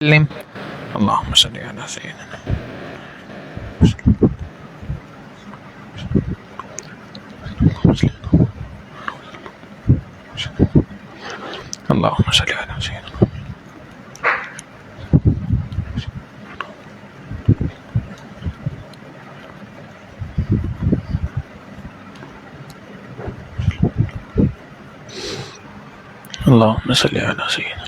وسلم. اللهم صل على سيدنا اللهم صل على سيدنا اللهم صل على سيدنا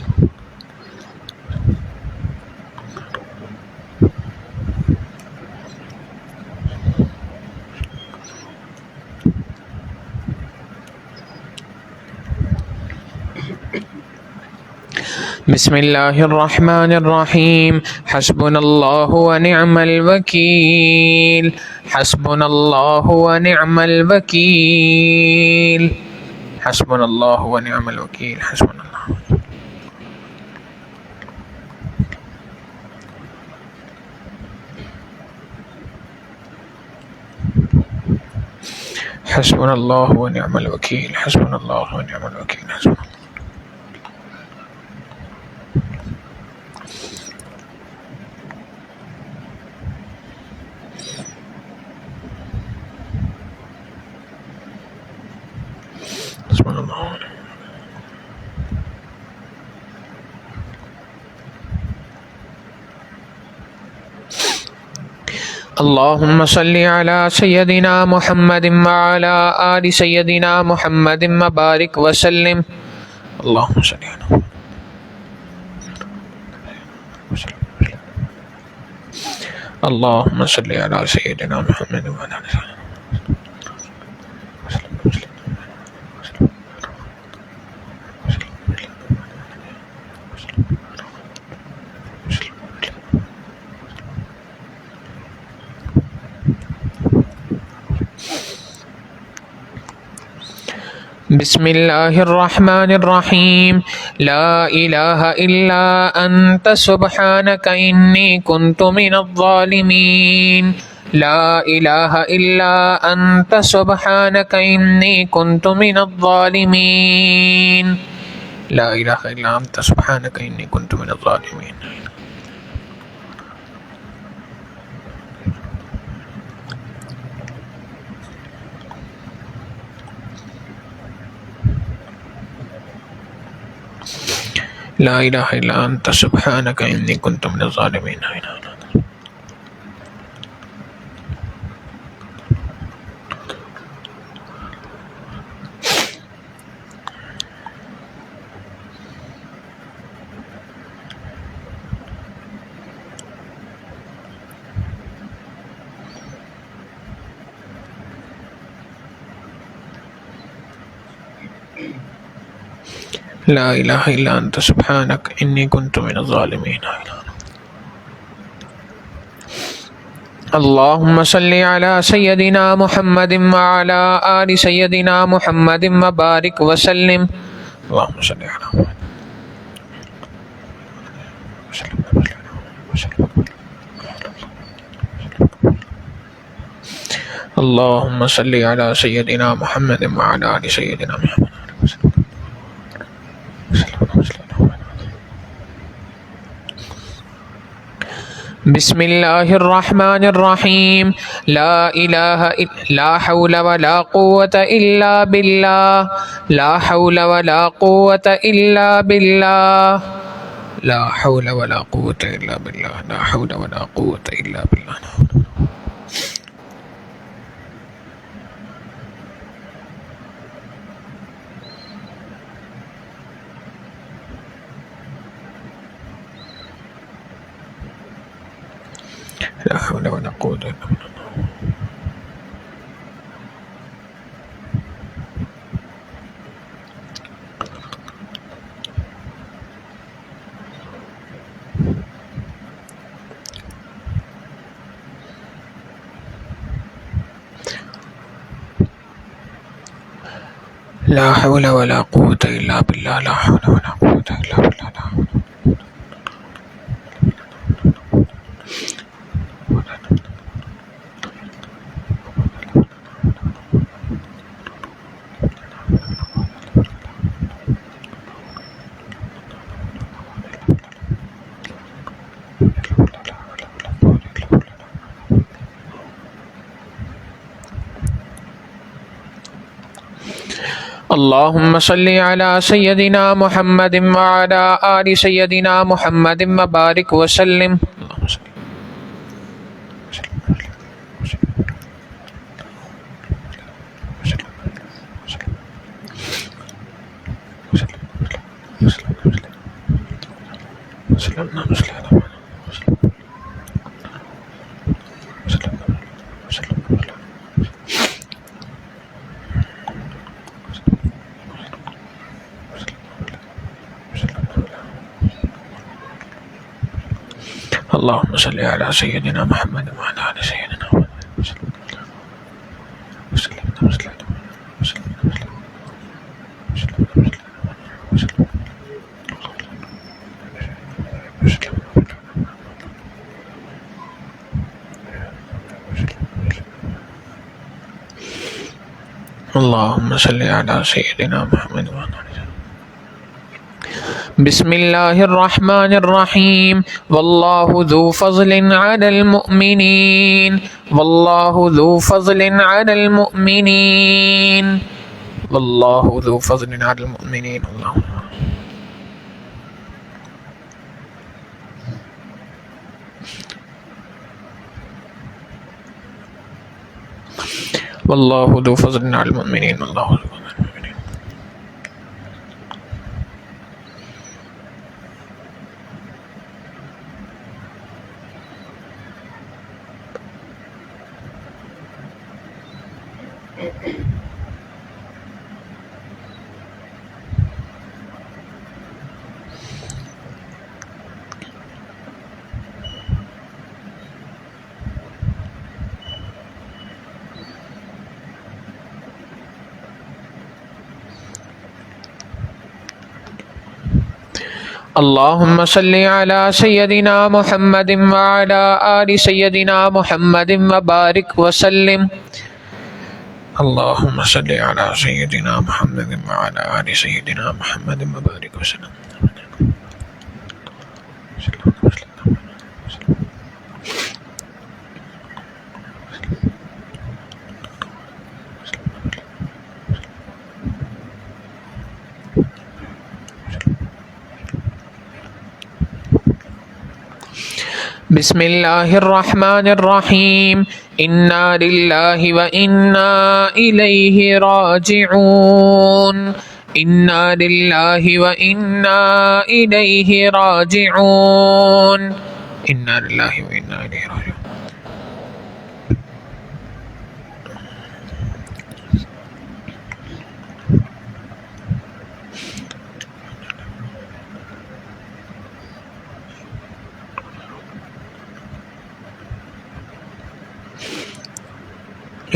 بسم الله الرحمن الرحيم. حسبنا الله ونعم الوكيل. حسبنا الله ونعم الوكيل. حسبنا الله ونعم الوكيل. حسبنا الله. حسبنا الله ونعم الوكيل. حسبنا الله ونعم الوكيل. حسبنا الله. حسبنا الله. اللهم صل على سيدنا محمد وعلى آل سيدنا محمد وبارك وسلم. اللهم صل على اللهم صل على سيدنا محمد وعلى آل سيدنا بسم الله الرحمن الرحيم. لا إله إلا أنت سبحانك إني كنت من الظالمين. لا إله إلا أنت سبحانك إني كنت من الظالمين. لا إله إلا أنت سبحانك إني كنت من الظالمين. لا إله إلا أنت سبحانك إني كنت من الظالمين. لا إله إلا أنت سبحانك إني كنت من الظالمين. اللهم صل على سيدنا محمد وعلى آل سيدنا محمد وبارك وسلم. اللهم صل على محمد. اللهم صل على سيدنا محمد وعلى آل سيدنا محمد. بسم الله الرحمن الرحيم. لا إله لا حول ولا قوة إلا بالله. لا حول ولا قوة إلا بالله. لا حول ولا قوة إلا بالله. لا حول ولا قوة إلا بالله. لا حول ولا قوة إلا بالله. لا حول ولا قوة إلا بالله. لا حول ولا قوة إلا بالله. لا حول. اللهم صل على سيدنا محمد وعلى آل سيدنا محمد وبارك وسلم. اللهم صل على سيدنا محمد وعلى آل سيدنا اللهم صل على سيدنا محمد وعلى آل سيدنا. بسم الله الرحمن الرحيم. والله ذو فضل على المؤمنين. والله ذو فضل على المؤمنين. والله ذو فضل على المؤمنين. والله ذو فضل على المؤمنين. الله ذو فضل على المؤمنين. اللهم صل على سيدنا محمد وعلى آل سيدنا محمد وبارك وسلم. اللهم صل على سيدنا محمد وعلى آل سيدنا محمد وبارك وسلم. بسم الله الرحمن الرحيم. إنا لله وإنا إليه راجعون. إنا لله وإنا إليه راجعون. إنا لله وإنا إليه راجعون.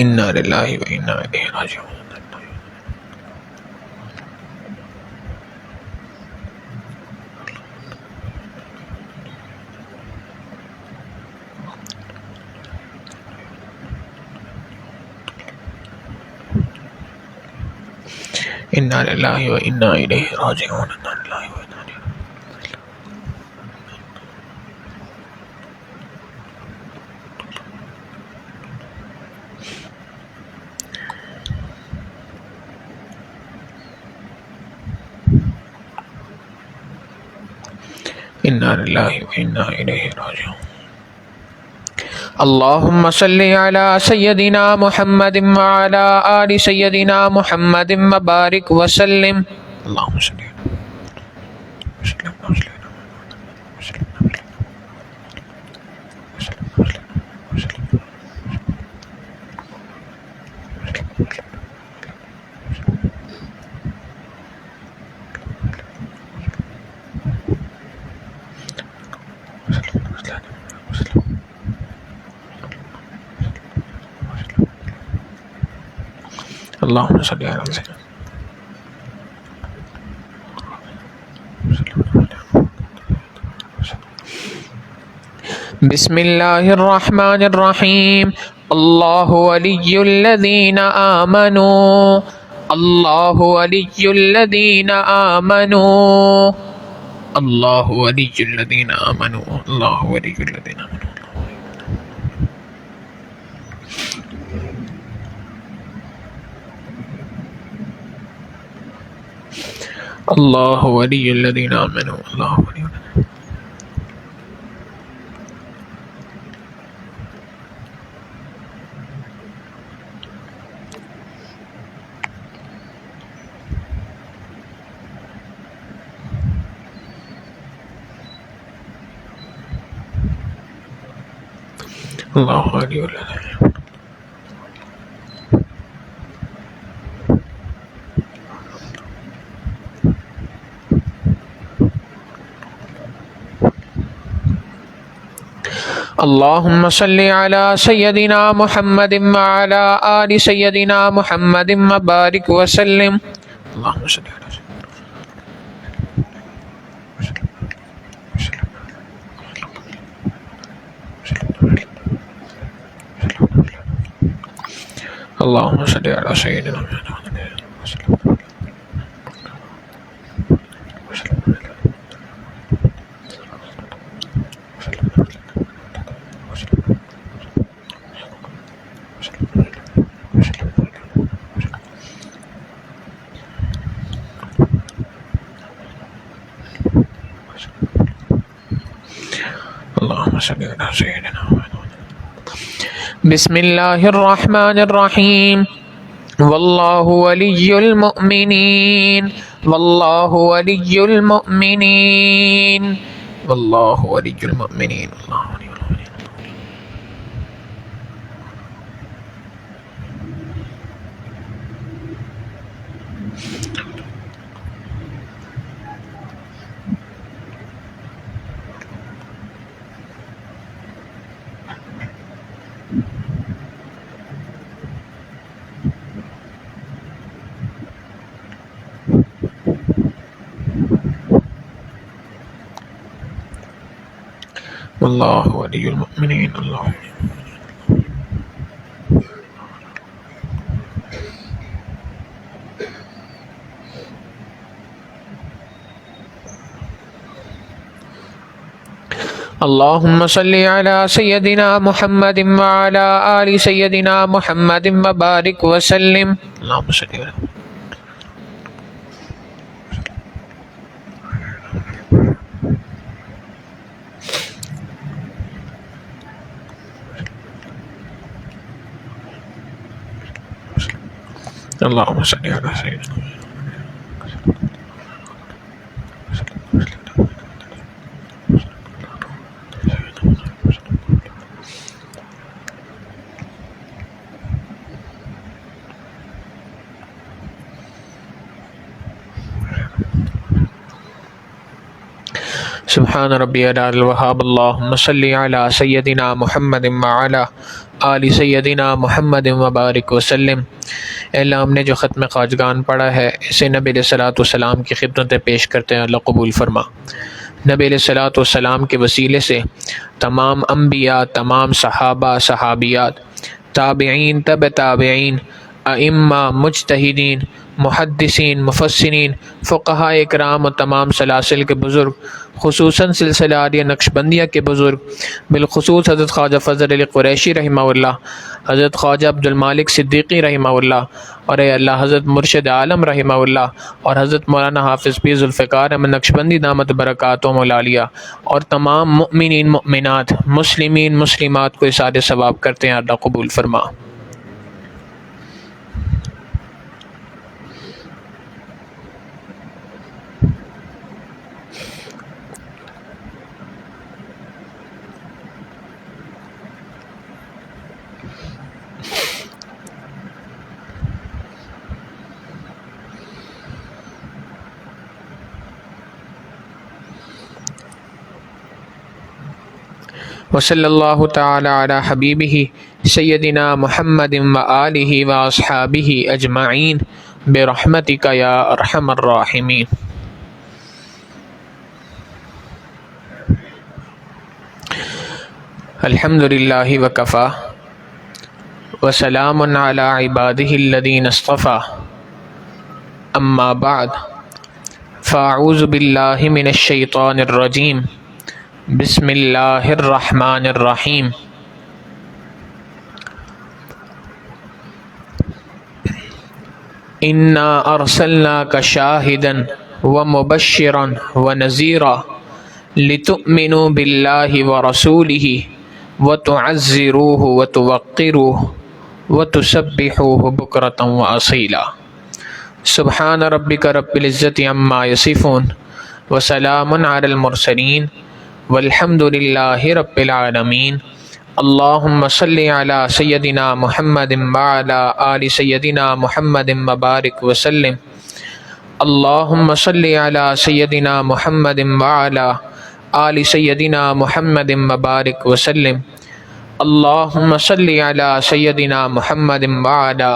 إنا لله وإنا إليه راجعون. إنا لله وإنا إليه راجعون. إنا لله وإنا إليه. إنا لله وإنا إليه راجعون. اللهم صل على سيدنا محمد وعلى آل سيدنا محمد وبارك وسلم. اللهم صل على اللهم صل على سيدنا. بسم الله الرحمن الرحيم. الله ولي الذين آمنوا. الله ولي الذين آمنوا. الله ولي الذين آمنوا. الله ولي الذين آمنوا. اللہ ولی الذین آمنوا اللہ ولی اللہ ولی الذین اللہم صلی علی سیدنا محمد وعلی آل سیدنا محمد وبارک وسلم اللہم صلی علی اللہم صلی علی سیدنا محمد اللہم صلی علی سیدنا محمد بسم اللہ الرحمن الرحیم واللہ ولی المؤمنین واللہ ولی المؤمنین واللہ ولی المؤمنین اللہ ولی المؤمنین واللہ ولی المؤمنین اللہ اللہم صلی علی سیدنا محمد وعلی آل سیدنا محمد وبارک وسلم اللہم صلی علی اللہم صلی علی سیدنا سبحان ربی العلی الوہاب اللہم صلی علی سیدنا محمد وعلی آل سیدنا محمد وبارک وسلم۔ اے اللہ ہم نے جو ختم خواجگان پڑھا ہے اسے نبی علیہ السلام کی خدمت پیش کرتے ہیں، اللہ قبول فرما۔ نبی علیہ السلام کے وسیلے سے تمام انبیاء، تمام صحابہ، صحابیات، تابعین، تبع تابعین، ائمہ، مجتہدین، محدثین، مفسرین، فقہاء اکرام اور تمام سلاسل کے بزرگ، خصوصاً سلسلہ عالیہ نقشبندیہ کے بزرگ، بالخصوص حضرت خواجہ فضل علی قریشی رحمہ اللہ، حضرت خواجہ عبد المالک صدیقی رحمہ اللہ، اور اے اللہ حضرت مرشد عالم رحمہ اللہ، اور حضرت مولانا حافظ پیر ذوالفقار احمد نقشبندی دامت برکاتہم العالیہ، اور تمام مؤمنین مؤمنات، مسلمین مسلمات کو اثار ثواب کرتے ہیں، اللہ قبول فرما۔ وصلی اللہ تعالی علی حبیبہ سیدنا محمد وآلہ واصحابہ اجمعین برحمتک یا ارحم الراحمین۔ الحمد للہ وکفی وسلام علی عبادہ الذین اصطفی، اما بعد فاعوذ باللہ من الشیطان الرجیم، بسم اللہ الرحمن الرحیم۔ انا ارسلناک شاہدا ومبشرا ونذيرا لتؤمنوا بالله ورسوله وتعزروه وتوقروه وتسبحوه بكرة وأصيلا سبحان ربك رب العزة عما يصفون وسلام على المرسلين والحمد لله رب العالمين اللهم صل على سيدنا محمد وعلى آل سيدنا محمد وبارك وسلم اللهم صل على سيدنا محمد وعلى آل سيدنا محمد وبارك وسلم اللهم صل على سيدنا محمد وعلى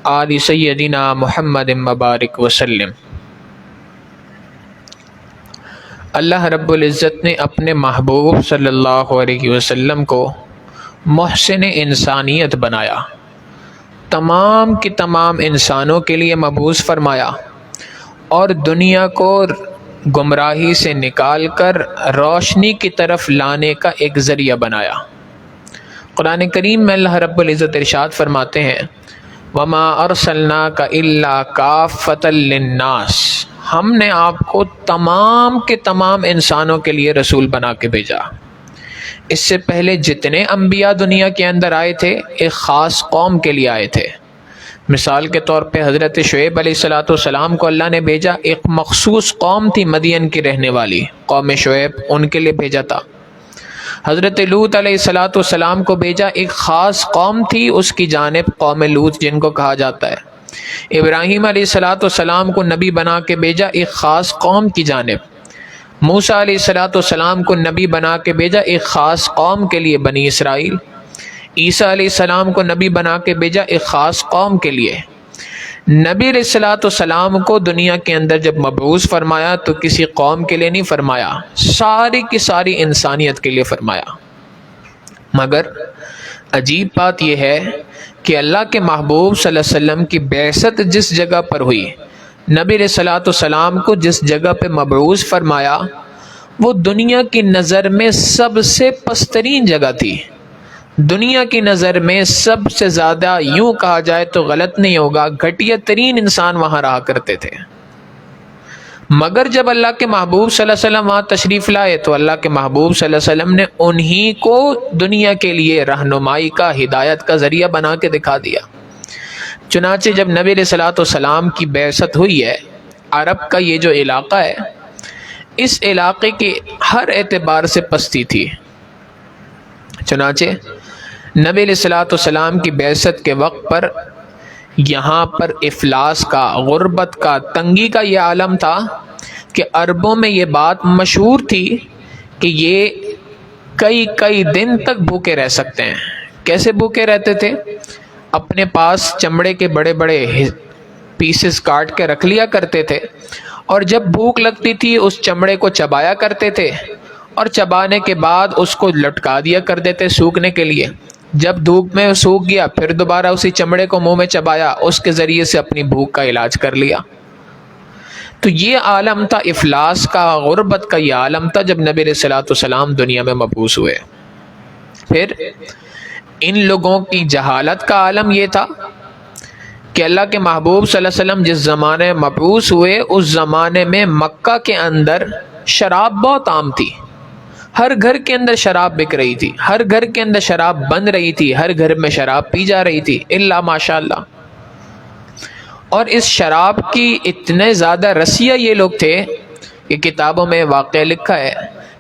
آل سیدنا محمد مبارک وسلم۔ اللہ رب العزت نے اپنے محبوب صلی اللہ علیہ وسلم کو محسن انسانیت بنایا، تمام کی تمام انسانوں کے لیے مبعوث فرمایا اور دنیا کو گمراہی سے نکال کر روشنی کی طرف لانے کا ایک ذریعہ بنایا۔ قرآن کریم میں اللہ رب العزت ارشاد فرماتے ہیں وَمَا أَرْسَلْنَاكَ إِلَّا كَافَّةً لِلنَّاسِ، ہم نے آپ کو تمام کے تمام انسانوں کے لیے رسول بنا کے بھیجا۔ اس سے پہلے جتنے انبیاء دنیا کے اندر آئے تھے ایک خاص قوم کے لیے آئے تھے۔ مثال کے طور پہ حضرت شعیب علیہ السلام کو اللہ نے بھیجا، ایک مخصوص قوم تھی مدین کی رہنے والی قوم شعیب، ان کے لیے بھیجا تھا۔ حضرت لوط علیہ السلام کو بھیجا، ایک خاص قوم تھی اس کی جانب، قوم لوط جن کو کہا جاتا ہے۔ ابراہیم علیہ السلام کو نبی بنا کے بھیجا، ایک خاص قوم کی جانب۔ موسیٰ علیہ السلام کو نبی بنا کے بھیجا، ایک خاص قوم کے لیے، بنی اسرائیل۔ عیسیٰ علیہ السلام کو نبی بنا کے بھیجا، ایک خاص قوم کے لیے۔ نبی علیہ السلام کو دنیا کے اندر جب مبعوث فرمایا تو کسی قوم کے لیے نہیں فرمایا، ساری کی ساری انسانیت کے لیے فرمایا۔ مگر عجیب بات یہ ہے کہ اللہ کے محبوب صلی اللہ علیہ وسلم کی بعثت جس جگہ پر ہوئی، نبی علیہ السلام کو جس جگہ پہ مبعوث فرمایا، وہ دنیا کی نظر میں سب سے پسترین جگہ تھی۔ دنیا کی نظر میں سب سے زیادہ، یوں کہا جائے تو غلط نہیں ہوگا، گھٹیا ترین انسان وہاں رہا کرتے تھے۔ مگر جب اللہ کے محبوب صلی اللہ علیہ وسلم وہاں تشریف لائے تو اللہ کے محبوب صلی اللہ علیہ وسلم نے انہی کو دنیا کے لیے رہنمائی کا، ہدایت کا ذریعہ بنا کے دکھا دیا۔ چنانچہ جب نبی علیہ السلام کی بعثت ہوئی ہے، عرب کا یہ جو علاقہ ہے، اس علاقے کی ہر اعتبار سے پستی تھی۔ چنانچہ نبی علیہ السلام کی بعثت کے وقت پر یہاں پر افلاس کا، غربت کا، تنگی کا یہ عالم تھا کہ عربوں میں یہ بات مشہور تھی کہ یہ کئی دن تک بھوکے رہ سکتے ہیں۔ کیسے بھوکے رہتے تھے؟ اپنے پاس چمڑے کے بڑے بڑے پیسز کاٹ کے رکھ لیا کرتے تھے، اور جب بھوک لگتی تھی اس چمڑے کو چبایا کرتے تھے، اور چبانے کے بعد اس کو لٹکا دیا کر دیتے سوکھنے کے لیے۔ جب دھوپ میں سوکھ گیا پھر دوبارہ اسی چمڑے کو منہ میں چبایا، اس کے ذریعے سے اپنی بھوک کا علاج کر لیا۔ تو یہ عالم تھا افلاس کا، غربت کا یہ عالم تھا جب نبی علیہ السلام دنیا میں مبعوث ہوئے۔ پھر ان لوگوں کی جہالت کا عالم یہ تھا کہ اللہ کے محبوب صلی اللہ علیہ وسلم جس زمانے میں مبعوث ہوئے اس زمانے میں مکہ کے اندر شراب بہت عام تھی، ہر گھر کے اندر شراب بک رہی تھی، ہر گھر کے اندر شراب بن رہی تھی، ہر گھر میں شراب پی جا رہی تھی الا ماشاء اللہ۔ اور اس شراب کی اتنے زیادہ رسیا یہ لوگ تھے کہ کتابوں میں واقعہ لکھا ہے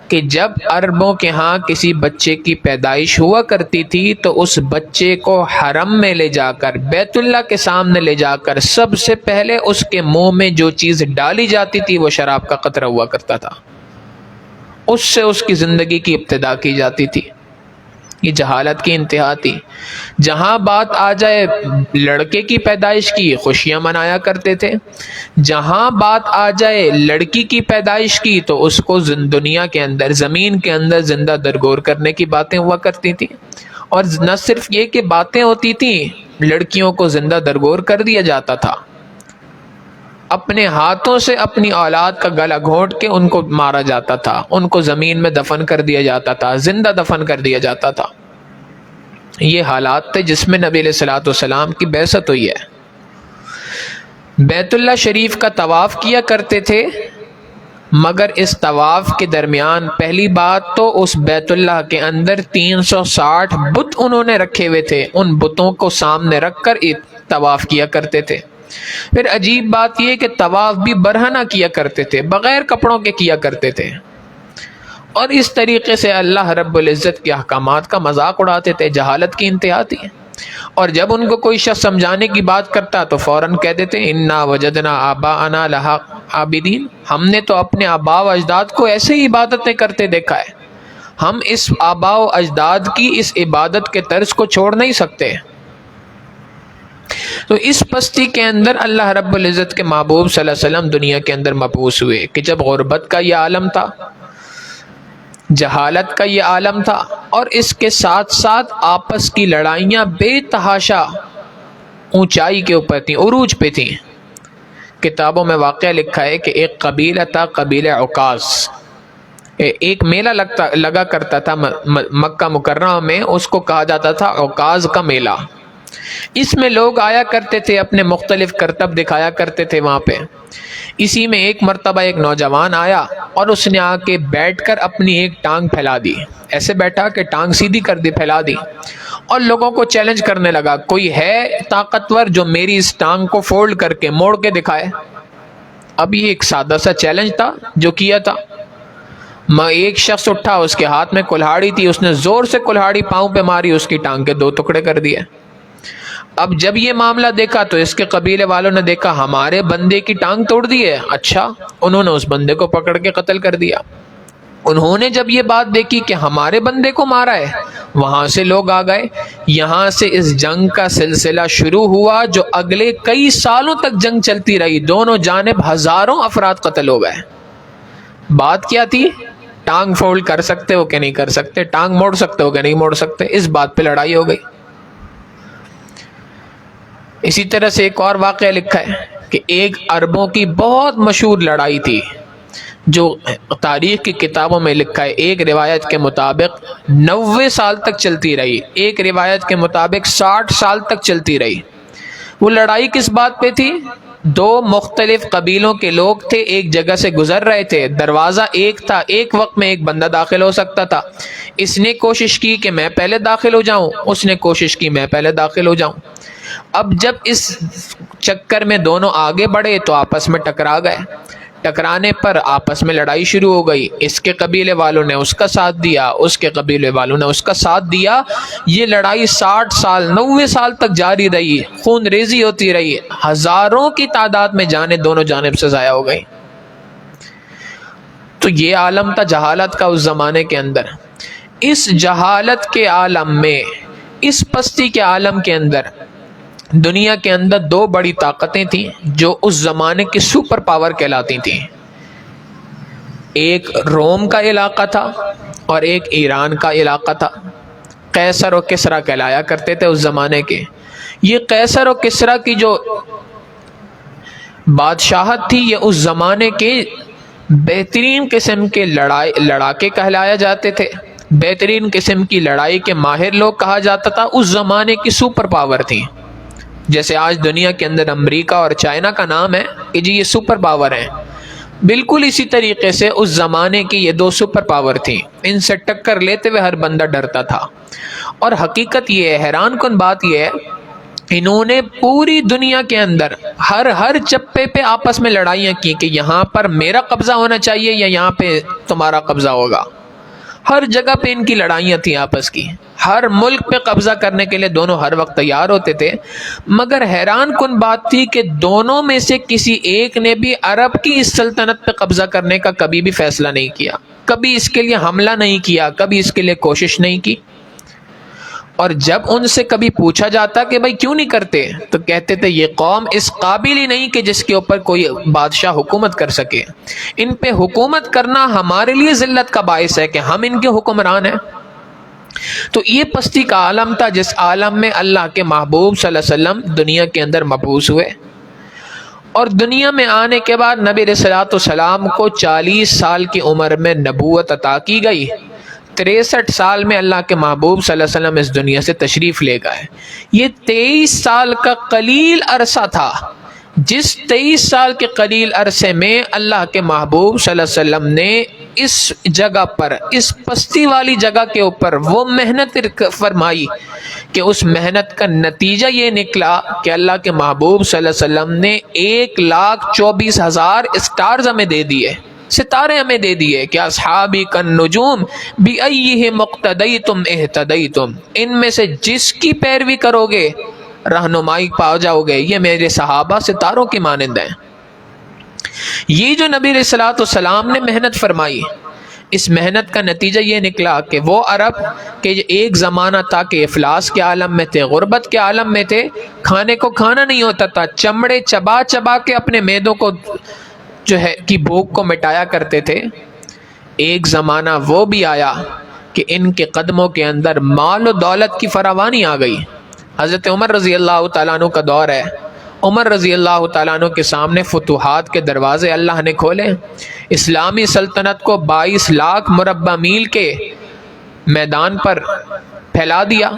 کہ جب عربوں کے ہاں کسی بچے کی پیدائش ہوا کرتی تھی تو اس بچے کو حرم میں لے جا کر، بیت اللہ کے سامنے لے جا کر، سب سے پہلے اس کے منہ میں جو چیز ڈالی جاتی تھی وہ شراب کا قطرہ ہوا کرتا تھا، اس سے اس کی زندگی کی ابتدا کی جاتی تھی۔ یہ جہالت کی انتہا تھی۔ جہاں بات آ جائے لڑکے کی پیدائش کی، خوشیاں منایا کرتے تھے، جہاں بات آ جائے لڑکی کی پیدائش کی تو اس کو دنیا کے اندر، زمین کے اندر زندہ درگور کرنے کی باتیں ہوا کرتی تھیں۔ اور نہ صرف یہ کہ باتیں ہوتی تھیں، لڑکیوں کو زندہ درگور کر دیا جاتا تھا، اپنے ہاتھوں سے اپنی اولاد کا گلا گھونٹ کے ان کو مارا جاتا تھا، ان کو زمین میں دفن کر دیا جاتا تھا، زندہ دفن کر دیا جاتا تھا۔ یہ حالات تھے جس میں نبی علیہ السلام کی بعثت ہوئی ہے۔ بیت اللہ شریف کا طواف کیا کرتے تھے، مگر اس طواف کے درمیان پہلی بات تو اس بیت اللہ کے اندر 360 بت انہوں نے رکھے ہوئے تھے، ان بتوں کو سامنے رکھ کر طواف کیا کرتے تھے۔ پھر عجیب بات یہ کہ طواف بھی برہنہ کیا کرتے تھے، بغیر کپڑوں کے کیا کرتے تھے، اور اس طریقے سے اللہ رب العزت کے احکامات کا مذاق اڑاتے تھے۔ جہالت کی انتہا تھی، اور جب ان کو کوئی شخص سمجھانے کی بات کرتا تو فوراً کہہ دیتے انا وجدنا آباءنا لہا عابدین، ہم نے تو اپنے آباء و اجداد کو ایسے ہی عبادتیں کرتے دیکھا ہے، ہم اس آباء و اجداد کی اس عبادت کے طرز کو چھوڑ نہیں سکتے۔ تو اس پستی کے اندر اللہ رب العزت کے محبوب صلی اللہ علیہ وسلم دنیا کے اندر مبعوث ہوئے کہ جب غربت کا یہ عالم تھا، جہالت کا یہ عالم تھا، اور اس کے ساتھ ساتھ آپس کی لڑائیاں بے تحاشا اونچائی کے اوپر تھیں، عروج پہ تھیں۔ کتابوں میں واقعہ لکھا ہے کہ ایک قبیلہ تھا، قبیلہ عکاظ، ایک میلہ لگا کرتا تھا مکہ مکرمہ میں، اس کو کہا جاتا تھا عکاظ کا میلہ۔ اس میں لوگ آیا کرتے تھے، اپنے مختلف کرتب دکھایا کرتے تھے وہاں پہ۔ اسی میں ایک مرتبہ ایک نوجوان آیا اور اس نے آ کے بیٹھ کر اپنی ایک ٹانگ پھیلا دی، ایسے بیٹھا کہ ٹانگ سیدھی کر دی، پھیلا دی، اور لوگوں کو چیلنج کرنے لگا کوئی ہے طاقتور جو میری اس ٹانگ کو فولڈ کر کے موڑ کے دکھائے۔ اب یہ ایک سادہ سا چیلنج تھا جو کیا تھا۔ ایک شخص اٹھا، اس کے ہاتھ میں کلہاڑی تھی، اس نے زور سے کلہاڑی پاؤں پہ ماری، اس کی ٹانگ کے 2 ٹکڑے کر دیے۔ اب جب یہ معاملہ دیکھا تو اس کے قبیلے والوں نے دیکھا ہمارے بندے کی ٹانگ توڑ دی ہے، اچھا، انہوں نے اس بندے کو پکڑ کے قتل کر دیا۔ انہوں نے جب یہ بات دیکھی کہ ہمارے بندے کو مارا ہے، وہاں سے لوگ آ گئے، یہاں سے اس جنگ کا سلسلہ شروع ہوا جو اگلے کئی سالوں تک جنگ چلتی رہی، دونوں جانب ہزاروں افراد قتل ہو گئے۔ بات کیا تھی؟ ٹانگ فولڈ کر سکتے ہو کہ نہیں کر سکتے، ٹانگ موڑ سکتے ہو کہ نہیں موڑ سکتے، اس بات پہ لڑائی ہو گئی۔ اسی طرح سے ایک اور واقعہ لکھا ہے کہ ایک عربوں کی بہت مشہور لڑائی تھی جو تاریخ کی کتابوں میں لکھا ہے، ایک روایت کے مطابق 90 سال تک چلتی رہی، ایک روایت کے مطابق 60 سال تک چلتی رہی۔ وہ لڑائی کس بات پہ تھی؟ 2 مختلف قبیلوں کے لوگ تھے، ایک جگہ سے گزر رہے تھے، دروازہ ایک تھا، ایک وقت میں ایک بندہ داخل ہو سکتا تھا۔ اس نے کوشش کی کہ میں پہلے داخل ہو جاؤں، اس نے کوشش کی میں پہلے داخل ہو جاؤں۔ اب جب اس چکر میں دونوں آگے بڑھے تو آپس میں ٹکرا گئے، ٹکرانے پر آپس میں لڑائی شروع ہو گئی، اس کے قبیلے والوں نے اس کا ساتھ دیا، اس کے قبیلے والوں نے اس کا ساتھ دیا۔ یہ لڑائی 60 سال 90 سال تک جاری رہی، خون ریزی ہوتی رہی، ہزاروں کی تعداد میں جانیں دونوں جانب سے ضائع ہو گئی۔ تو یہ عالم تھا جہالت کا اس زمانے کے اندر۔ اس جہالت کے عالم میں، اس پستی کے عالم کے اندر دنیا کے اندر 2 بڑی طاقتیں تھیں جو اس زمانے کی سپر پاور کہلاتی تھیں۔ ایک روم کا علاقہ تھا اور ایک ایران کا علاقہ تھا۔ قیصر و کسریٰ کہلایا کرتے تھے اس زمانے کے۔ یہ قیصر و کسریٰ کی جو بادشاہت تھی، یہ اس زمانے کے بہترین قسم کے لڑاکے کہلایا جاتے تھے، بہترین قسم کی لڑائی کے ماہر لوگ کہا جاتا تھا، اس زمانے کی سپر پاور تھی۔ جیسے آج دنیا کے اندر امریکہ اور چائنا کا نام ہے کہ جی یہ سپر پاور ہیں، بالکل اسی طریقے سے اس زمانے کی یہ 2 سپر پاور تھیں۔ ان سے ٹکر لیتے ہوئے ہر بندہ ڈرتا تھا۔ اور حقیقت یہ ہے، حیران کن بات یہ ہے، انہوں نے پوری دنیا کے اندر ہر چپے پہ آپس میں لڑائیاں کی کہ یہاں پر میرا قبضہ ہونا چاہیے یا یہاں پہ تمہارا قبضہ ہوگا۔ ہر جگہ پہ ان کی لڑائیاں تھیں آپس کی، ہر ملک پہ قبضہ کرنے کے لیے دونوں ہر وقت تیار ہوتے تھے۔ مگر حیران کن بات تھی کہ دونوں میں سے کسی ایک نے بھی عرب کی اس سلطنت پہ قبضہ کرنے کا کبھی بھی فیصلہ نہیں کیا، کبھی اس کے لیے حملہ نہیں کیا، کبھی اس کے لیے کوشش نہیں کی۔ اور جب ان سے کبھی پوچھا جاتا کہ بھائی کیوں نہیں کرتے، تو کہتے تھے یہ قوم اس قابل ہی نہیں کہ جس کے اوپر کوئی بادشاہ حکومت کر سکے، ان پہ حکومت کرنا ہمارے لیے ذلت کا باعث ہے کہ ہم ان کے حکمران ہیں۔ تو یہ پستی کا عالم تھا جس عالم میں اللہ کے محبوب صلی اللہ علیہ وسلم دنیا کے اندر مبعوث ہوئے، اور دنیا میں آنے کے بعد نبی علیہ الصلوۃ والسلام کو 40 سال کی عمر میں نبوت عطا کی گئی۔ 63 سال میں اللہ کے محبوب صلی اللہ علیہ وسلم اس دنیا سے تشریف لے گئے۔ یہ 23 سال کا قلیل عرصہ تھا جس 23 سال کے قلیل عرصے میں اللہ کے محبوب صلی اللہ علیہ وسلم نے اس جگہ پر، اس پستی والی جگہ کے اوپر وہ محنت فرمائی کہ اس محنت کا نتیجہ یہ نکلا کہ اللہ کے محبوب صلی اللہ علیہ وسلم نے 1,24,000 اسٹارز ہمیں دے دیے، ستارے ہمیں دے دیے کہ اصحابی کالنجوم بأیہم اقتدیتم اہتدیتم، ان میں سے جس کی پیروی کرو گے رہنمائی پا جاؤ گے، یہ میرے صحابہ ستاروں کی مانند ہیں۔ یہ جو نبی علیہ الصلوۃ والسلام نے محنت فرمائی، اس محنت کا نتیجہ یہ نکلا کہ وہ عرب کہ ایک زمانہ تھا کہ افلاس کے عالم میں تھے، غربت کے عالم میں تھے، کھانے کو کھانا نہیں ہوتا تھا، چمڑے چبا چبا کے اپنے معدوں کو جو ہے کی بھوک کو مٹایا کرتے تھے، ایک زمانہ وہ بھی آیا کہ ان کے قدموں کے اندر مال و دولت کی فراوانی آ گئی۔ حضرت عمر رضی اللہ تعالیٰ عنہ کا دور ہے، عمر رضی اللہ تعالیٰ عنہ کے سامنے فتوحات کے دروازے اللہ نے کھولے، اسلامی سلطنت کو 22 لاکھ مربع میل کے میدان پر پھیلا دیا،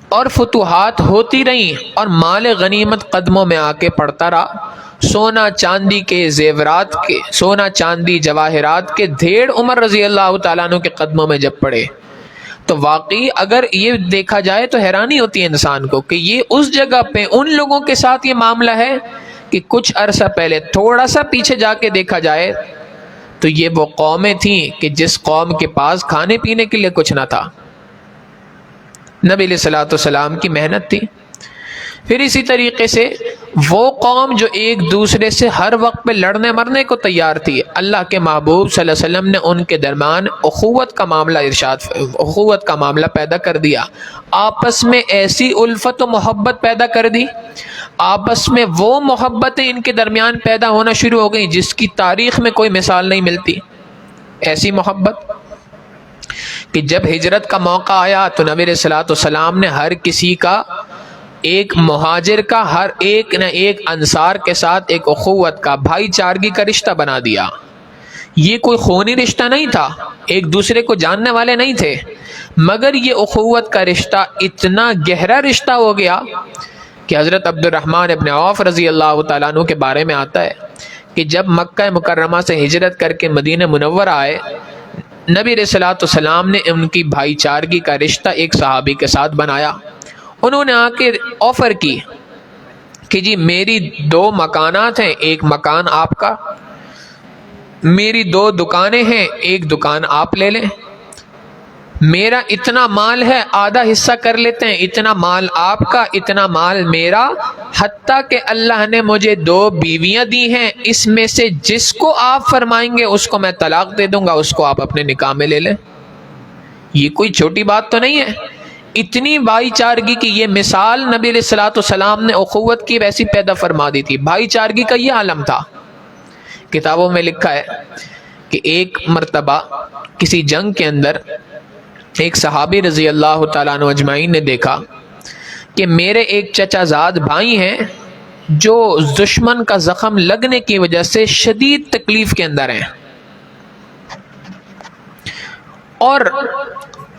اور فتوحات ہوتی رہیں اور مال غنیمت قدموں میں آ کے پڑتا رہا۔ سونا چاندی کے زیورات کے، سونا چاندی جواہرات کے ڈھیر عمر رضی اللہ تعالیٰ عنہ کے قدموں میں جب پڑے تو واقعی اگر یہ دیکھا جائے تو حیرانی ہوتی ہے انسان کو کہ یہ اس جگہ پہ ان لوگوں کے ساتھ یہ معاملہ ہے کہ کچھ عرصہ پہلے تھوڑا سا پیچھے جا کے دیکھا جائے تو یہ وہ قومیں تھیں کہ جس قوم کے پاس کھانے پینے کے لیے کچھ نہ تھا۔ نبی علیہ الصلوۃ والسلام کی محنت تھی۔ پھر اسی طریقے سے وہ قوم جو ایک دوسرے سے ہر وقت پہ لڑنے مرنے کو تیار تھی، اللہ کے محبوب صلی اللہ علیہ وسلم نے ان کے درمیان اخوت کا معاملہ اخوت کا معاملہ پیدا کر دیا، آپس میں ایسی الفت و محبت پیدا کر دی، آپس میں وہ محبتیں ان کے درمیان پیدا ہونا شروع ہو گئیں جس کی تاریخ میں کوئی مثال نہیں ملتی۔ ایسی محبت کہ جب ہجرت کا موقع آیا تو نبی علیہ الصلوۃ والسلام نے ہر کسی کا، ایک مہاجر کا ہر ایک نہ ایک انصار کے ساتھ ایک اخوت کا، بھائی چارگی کا رشتہ بنا دیا۔ یہ کوئی خونی رشتہ نہیں تھا، ایک دوسرے کو جاننے والے نہیں تھے، مگر یہ اخوت کا رشتہ اتنا گہرا رشتہ ہو گیا کہ حضرت عبد الرحمن ابن عوف رضی اللہ تعالیٰ عنہ کے بارے میں آتا ہے کہ جب مکہ مکرمہ سے ہجرت کر کے مدینہ منورہ آئے، نبی علیہ الصلوۃ والسلام نے ان کی بھائی چارگی کا رشتہ ایک صحابی کے ساتھ بنایا۔ انہوں نے آ کے آفر کی کہ جی میری 2 مکانات ہیں، ایک مکان آپ کا، میری 2 دکانیں ہیں، ایک دکان آپ لے لیں، میرا اتنا مال ہے آدھا حصہ کر لیتے ہیں، اتنا مال آپ کا اتنا مال میرا، حتیٰ کہ اللہ نے مجھے 2 بیویاں دی ہیں، اس میں سے جس کو آپ فرمائیں گے اس کو میں طلاق دے دوں گا، اس کو آپ اپنے نکاح میں لے لیں۔ یہ کوئی چھوٹی بات تو نہیں ہے، اتنی بھائی چارگی کی یہ مثال نبی علیہ الصلوۃ والسلام نے اخوت کی ویسی پیدا فرما دی تھی۔ بھائی چارگی کا یہ عالم تھا۔ کتابوں میں لکھا ہے کہ ایک مرتبہ کسی جنگ کے اندر ایک صحابی رضی اللہ تعالیٰ عنہ اجمعین نے دیکھا کہ میرے ایک چچا زاد بھائی ہیں جو دشمن کا زخم لگنے کی وجہ سے شدید تکلیف کے اندر ہیں، اور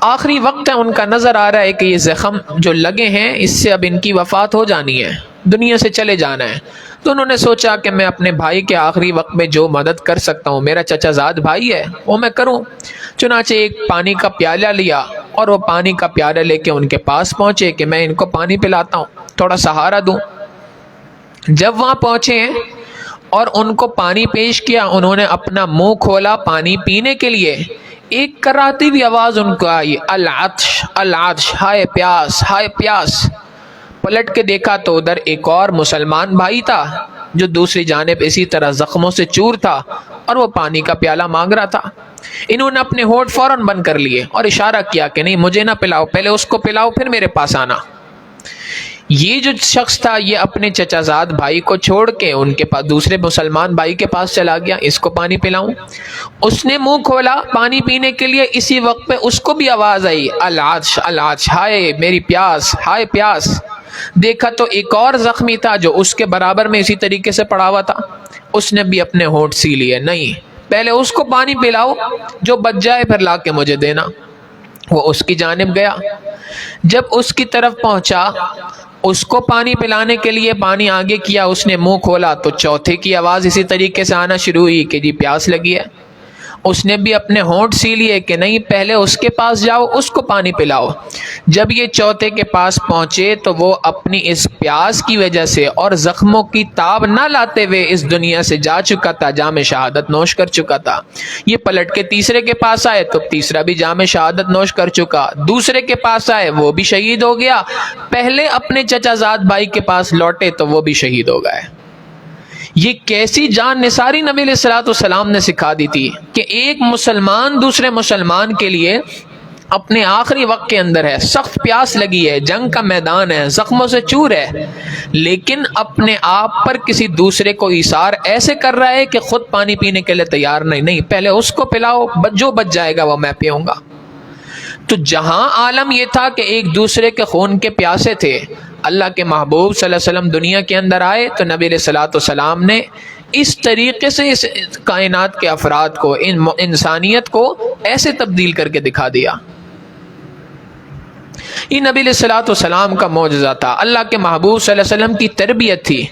آخری وقت ہے ان کا، نظر آ رہا ہے کہ یہ زخم جو لگے ہیں اس سے اب ان کی وفات ہو جانی ہے، دنیا سے چلے جانا ہے۔ تو انہوں نے سوچا کہ میں اپنے بھائی کے آخری وقت میں جو مدد کر سکتا ہوں، میرا چچا زاد بھائی ہے، وہ میں کروں۔ چنانچہ ایک پانی کا پیالہ لیا اور وہ پانی کا پیالہ لے کے ان کے پاس پہنچے کہ میں ان کو پانی پلاتا ہوں، تھوڑا سہارا دوں۔ جب وہاں پہنچے ہیں اور ان کو پانی پیش کیا، انہوں نے اپنا منہ کھولا پانی پینے کے لیے، ایک کراتی ہوئی آواز ان کو آئی، العطش العطش، ہائے پیاس ہائے پیاس۔ پلٹ کے دیکھا تو ادھر ایک اور مسلمان بھائی تھا جو دوسری جانب اسی طرح زخموں سے چور تھا اور وہ پانی کا پیالہ مانگ رہا تھا۔ انہوں نے اپنے ہونٹ فوراً بند کر لیے اور اشارہ کیا کہ نہیں مجھے نہ پلاؤ، پہلے اس کو پلاؤ پھر میرے پاس آنا۔ یہ جو شخص تھا یہ اپنے چچا زاد بھائی کو چھوڑ کے ان کے پاس دوسرے مسلمان بھائی کے پاس چلا گیا، اس کو پانی پلاؤں۔ اس نے منہ کھولا پانی پینے کے لیے، اسی وقت پہ اس کو بھی آواز آئی، العطش العطش، ہائے میری پیاس ہائے پیاس۔ دیکھا تو ایک اور زخمی تھا جو اس کے برابر میں اسی طریقے سے پڑا ہوا تھا، اس نے بھی اپنے ہونٹ سی لیے، نہیں پہلے اس کو پانی پلاؤ، جو بچ جائے پھر لا کے مجھے دینا۔ وہ اس کی جانب گیا، جب اس کی طرف پہنچا اس کو پانی پلانے کے لیے پانی آگے کیا، اس نے منہ کھولا تو چوتھے کی آواز اسی طریقے سے آنا شروع ہوئی کہ جی پیاس لگی ہے۔ اس نے بھی اپنے ہونٹ سی لیے کہ نہیں، پہلے اس کے پاس جاؤ، اس کو پانی پلاؤ۔ جب یہ چوتھے کے پاس پہنچے تو وہ اپنی اس پیاس کی وجہ سے اور زخموں کی تاب نہ لاتے ہوئے اس دنیا سے جا چکا تھا، جام شہادت نوش کر چکا تھا۔ یہ پلٹ کے تیسرے کے پاس آئے تو تیسرا بھی جام شہادت نوش کر چکا، دوسرے کے پاس آئے وہ بھی شہید ہو گیا، پہلے اپنے چچا زاد بھائی کے پاس لوٹے تو وہ بھی شہید ہو گئے۔ یہ کیسی جان نثاری نبی علیہ الصلوۃ والسلام نے سکھا دی تھی کہ ایک مسلمان دوسرے مسلمان کے لیے اپنے آخری وقت کے اندر ہے، سخت پیاس لگی ہے، جنگ کا میدان ہے، زخموں سے چور ہے، لیکن اپنے آپ پر کسی دوسرے کو ایثار ایسے کر رہا ہے کہ خود پانی پینے کے لیے تیار نہیں، پہلے اس کو پلاؤ، جو بچ جائے گا وہ میں پیوں گا۔ تو جہاں عالم یہ تھا کہ ایک دوسرے کے خون کے پیاسے تھے، اللہ کے محبوب صلی اللہ علیہ وسلم دنیا کے اندر آئے تو نبی علیہ الصلوۃ والسلام نے اس طریقے سے اس کائنات کے افراد کو، انسانیت کو ایسے تبدیل کر کے دکھا دیا۔ یہ نبی علیہ الصلوۃ والسلام کا معجزہ تھا، اللہ کے محبوب صلی اللہ علیہ وسلم کی تربیت تھی،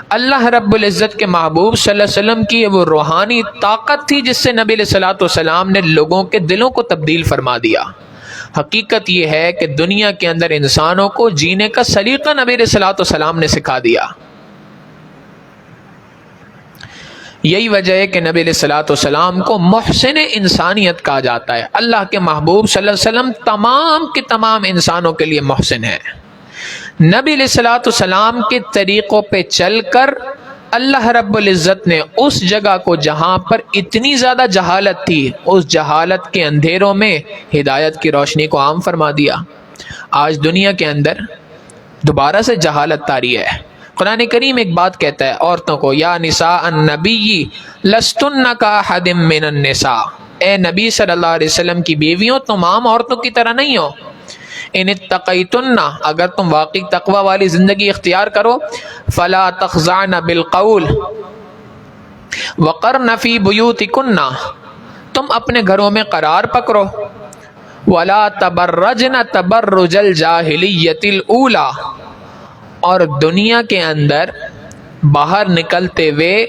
اللہ رب العزت کے محبوب صلی اللہ علیہ وسلم کی وہ روحانی طاقت تھی جس سے نبی علیہ الصلوۃ والسلام نے لوگوں کے دلوں کو تبدیل فرما دیا۔ حقیقت یہ ہے کہ دنیا کے اندر انسانوں کو جینے کا سلیقہ نبی علیہ الصلوۃ والسلام نے سکھا دیا۔ یہی وجہ ہے کہ نبی علیہ الصلوۃ والسلام کو محسن انسانیت کہا جاتا ہے۔ اللہ کے محبوب صلی اللہ علیہ وسلم تمام کے تمام انسانوں کے لیے محسن ہے۔ نبی علیہ الصلوۃ والسلام کے طریقوں پہ چل کر اللہ رب العزت نے اس جگہ کو جہاں پر اتنی زیادہ جہالت تھی، اس جہالت کے اندھیروں میں ہدایت کی روشنی کو عام فرما دیا۔ آج دنیا کے اندر دوبارہ سے جہالت طاری ہے۔ قرآن کریم ایک بات کہتا ہے عورتوں کو، یا نساء النبی لستن کاحد من النساء، اے نبی صلی اللہ علیہ وسلم کی بیویوں تم عام عورتوں کی طرح نہیں ہو۔ ان اتقیتن، اگر تم واقعی تقوی والی زندگی اختیار کرو، فلا تخضعن بالقول وقرن فی بیوتکن، تم اپنے گھروں میں قرار پکڑو، ولا تبرجن تبرج الجاہلیت الاولی، اور دنیا کے اندر باہر نکلتے ہوئے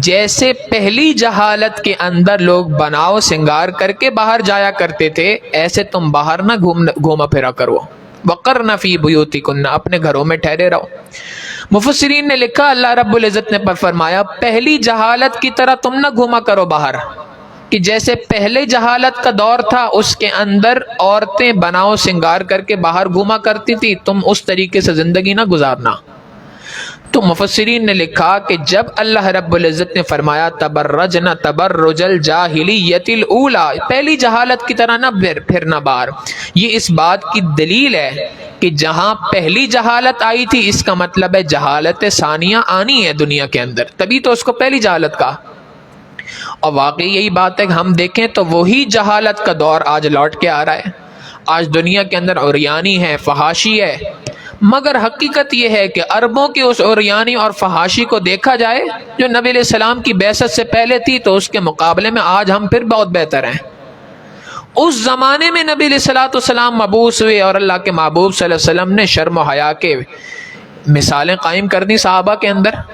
جیسے پہلی جہالت کے اندر لوگ بناؤ سنگار کر کے باہر جایا کرتے تھے، ایسے تم باہر نہ گھوما پھرا کرو۔ وقرن فی بیوتکن، اپنے گھروں میں ٹھہرے رہو۔ مفسرین نے لکھا اللہ رب العزت نے فرمایا پہلی جہالت کی طرح تم نہ گھوما کرو باہر، کہ جیسے پہلے جہالت کا دور تھا اس کے اندر عورتیں بناؤ سنگار کر کے باہر گھوما کرتی تھی، تم اس طریقے سے زندگی نہ گزارنا۔ تو مفسرین نے لکھا کہ جب اللہ رب العزت نے فرمایا تبرجنا تبرج الجاہلیت الاولی، پہلی جہالت کی طرح نہ پھرنا باہر، یہ اس بات کی دلیل ہے کہ جہاں پہلی جہالت آئی تھی اس کا مطلب ہے جہالت ثانیہ آنی ہے دنیا کے اندر، تبھی تو اس کو پہلی جہالت کہا۔ اور واقعی یہی بات ہے کہ ہم دیکھیں تو وہی جہالت کا دور آج لوٹ کے آ رہا ہے۔ آج دنیا کے اندر عریانی ہے، فحاشی ہے، مگر حقیقت یہ ہے کہ عربوں کی اس عریانی اور فحاشی کو دیکھا جائے جو نبی علیہ السلام کی بعثت سے پہلے تھی تو اس کے مقابلے میں آج ہم پھر بہت بہتر ہیں۔ اس زمانے میں نبی علیہ الصلوۃ والسلام مبعوث ہوئے اور اللہ کے محبوب صلی اللہ علیہ وسلم نے شرم و حیا کے مثالیں قائم کر دی صحابہ کے اندر۔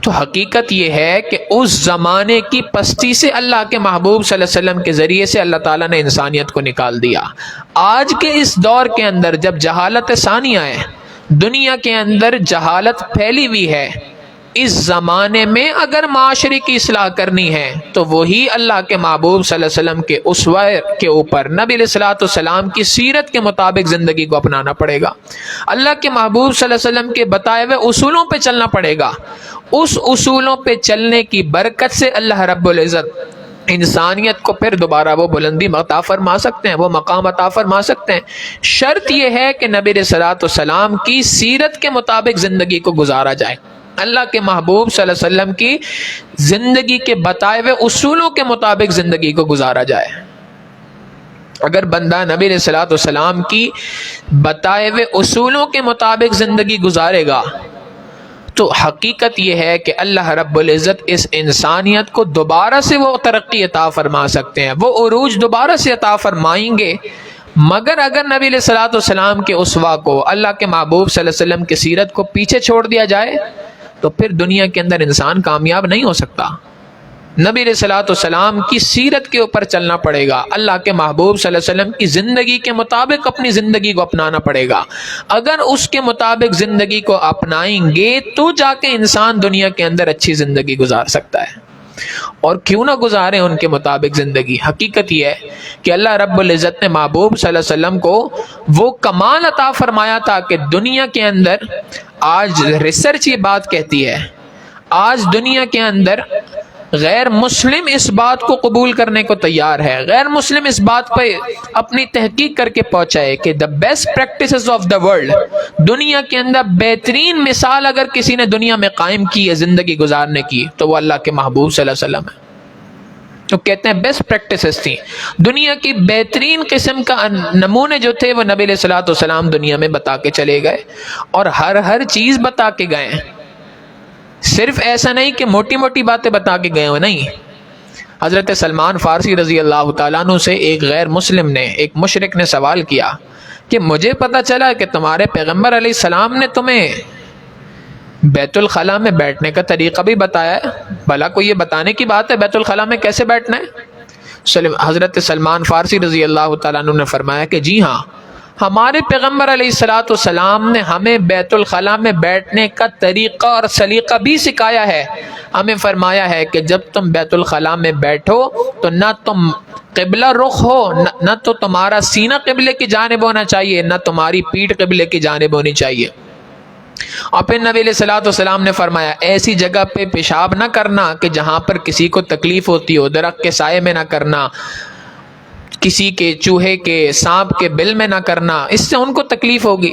تو حقیقت یہ ہے کہ اس زمانے کی پستی سے اللہ کے محبوب صلی اللہ علیہ وسلم کے ذریعے سے اللہ تعالیٰ نے انسانیت کو نکال دیا۔ آج کے اس دور کے اندر جب جہالت ثانیہ ہے، دنیا کے اندر جہالت پھیلی ہوئی ہے، اس زمانے میں اگر معاشرے کی اصلاح کرنی ہے تو وہی اللہ کے محبوب صلی اللہ علیہ وسلم کے اسوہ کے اوپر نبی علیہ الصلوۃ والسلام کی سیرت کے مطابق زندگی کو اپنانا پڑے گا، اللہ کے محبوب صلی اللہ علیہ وسلم کے بتائے ہوئے اصولوں پہ چلنا پڑے گا۔ اس اصولوں پہ چلنے کی برکت سے اللہ رب العزت انسانیت کو پھر دوبارہ وہ بلندی عطا فرما سکتے ہیں، وہ مقام عطا فرما سکتے ہیں۔ شرط یہ ہے کہ نبی علیہ الصلوۃ والسلام کی سیرت کے مطابق زندگی کو گزارا جائے، اللہ کے محبوب صلی اللہ علیہ وسلم کی زندگی کے بتائے ہوئے اصولوں کے مطابق زندگی کو گزارا جائے۔ اگر بندہ نبی علیہ الصلوۃ والسلام کی بتائے ہوئے اصولوں کے مطابق زندگی گزارے گا تو حقیقت یہ ہے کہ اللہ رب العزت اس انسانیت کو دوبارہ سے وہ ترقی عطا فرما سکتے ہیں، وہ عروج دوبارہ سے عطا فرمائیں گے، مگر اگر نبی علیہ الصلوۃ والسلام کے اسوہ کو، اللہ کے محبوب صلی اللہ علیہ وسلم کی سیرت کو پیچھے چھوڑ دیا جائے تو پھر دنیا کے اندر انسان کامیاب نہیں ہو سکتا۔ نبی علیہ الصلوۃ والسلام کی سیرت کے اوپر چلنا پڑے گا، اللہ کے محبوب صلی اللہ علیہ وسلم کی زندگی کے مطابق اپنی زندگی کو اپنانا پڑے گا۔ اگر اس کے مطابق زندگی کو اپنائیں گے تو جا کے انسان دنیا کے اندر اچھی زندگی گزار سکتا ہے، اور کیوں نہ گزارے ان کے مطابق زندگی۔ حقیقت یہ ہے کہ اللہ رب العزت نے محبوب صلی اللہ علیہ وسلم کو وہ کمال عطا فرمایا تھا کہ دنیا کے اندر آج ریسرچ یہ بات کہتی ہے، آج دنیا کے اندر غیر مسلم اس بات کو قبول کرنے کو تیار ہے، غیر مسلم اس بات پہ اپنی تحقیق کر کے پہنچا ہے کہ the best practices of the world, دنیا کے اندر بہترین مثال اگر کسی نے دنیا میں قائم کی ہے زندگی گزارنے کی تو وہ اللہ کے محبوب صلی اللہ علیہ وسلم ہے۔ تو کہتے ہیں بیسٹ پریکٹسز تھیں، دنیا کی بہترین قسم کا نمونے جو تھے وہ نبی علیہ الصلوۃ والسلام دنیا میں بتا کے چلے گئے، اور ہر چیز بتا کے گئے ہیں۔ صرف ایسا نہیں کہ موٹی موٹی باتیں بتا کے گئے ہو، نہیں۔ حضرت سلمان فارسی رضی اللہ تعالیٰ عنہ سے ایک غیر مسلم نے، ایک مشرک نے سوال کیا کہ مجھے پتا چلا کہ تمہارے پیغمبر علیہ السلام نے تمہیں بیت الخلاء میں بیٹھنے کا طریقہ بھی بتایا ہے، بھلا کوئی یہ بتانے کی بات ہے بیت الخلاء میں کیسے بیٹھنا ہے؟ حضرت سلمان فارسی رضی اللہ تعالیٰ عنہ نے فرمایا کہ جی ہاں، ہمارے پیغمبر علیہ الصلوۃ والسلام نے ہمیں بیت الخلاء میں بیٹھنے کا طریقہ اور سلیقہ بھی سکھایا ہے۔ ہمیں فرمایا ہے کہ جب تم بیت الخلاء میں بیٹھو تو نہ تم قبلہ رخ ہو، نہ تو تمہارا سینہ قبلے کی جانب ہونا چاہیے، نہ تمہاری پیٹھ قبلے کی جانب ہونی چاہیے۔ اور پھر نبی علیہ الصلوۃ والسلام نے فرمایا ایسی جگہ پہ پیشاب نہ کرنا کہ جہاں پر کسی کو تکلیف ہوتی ہو، درخت کے سائے میں نہ کرنا، کسی کے چوہے کے، سانپ کے بل میں نہ کرنا، اس سے ان کو تکلیف ہوگی۔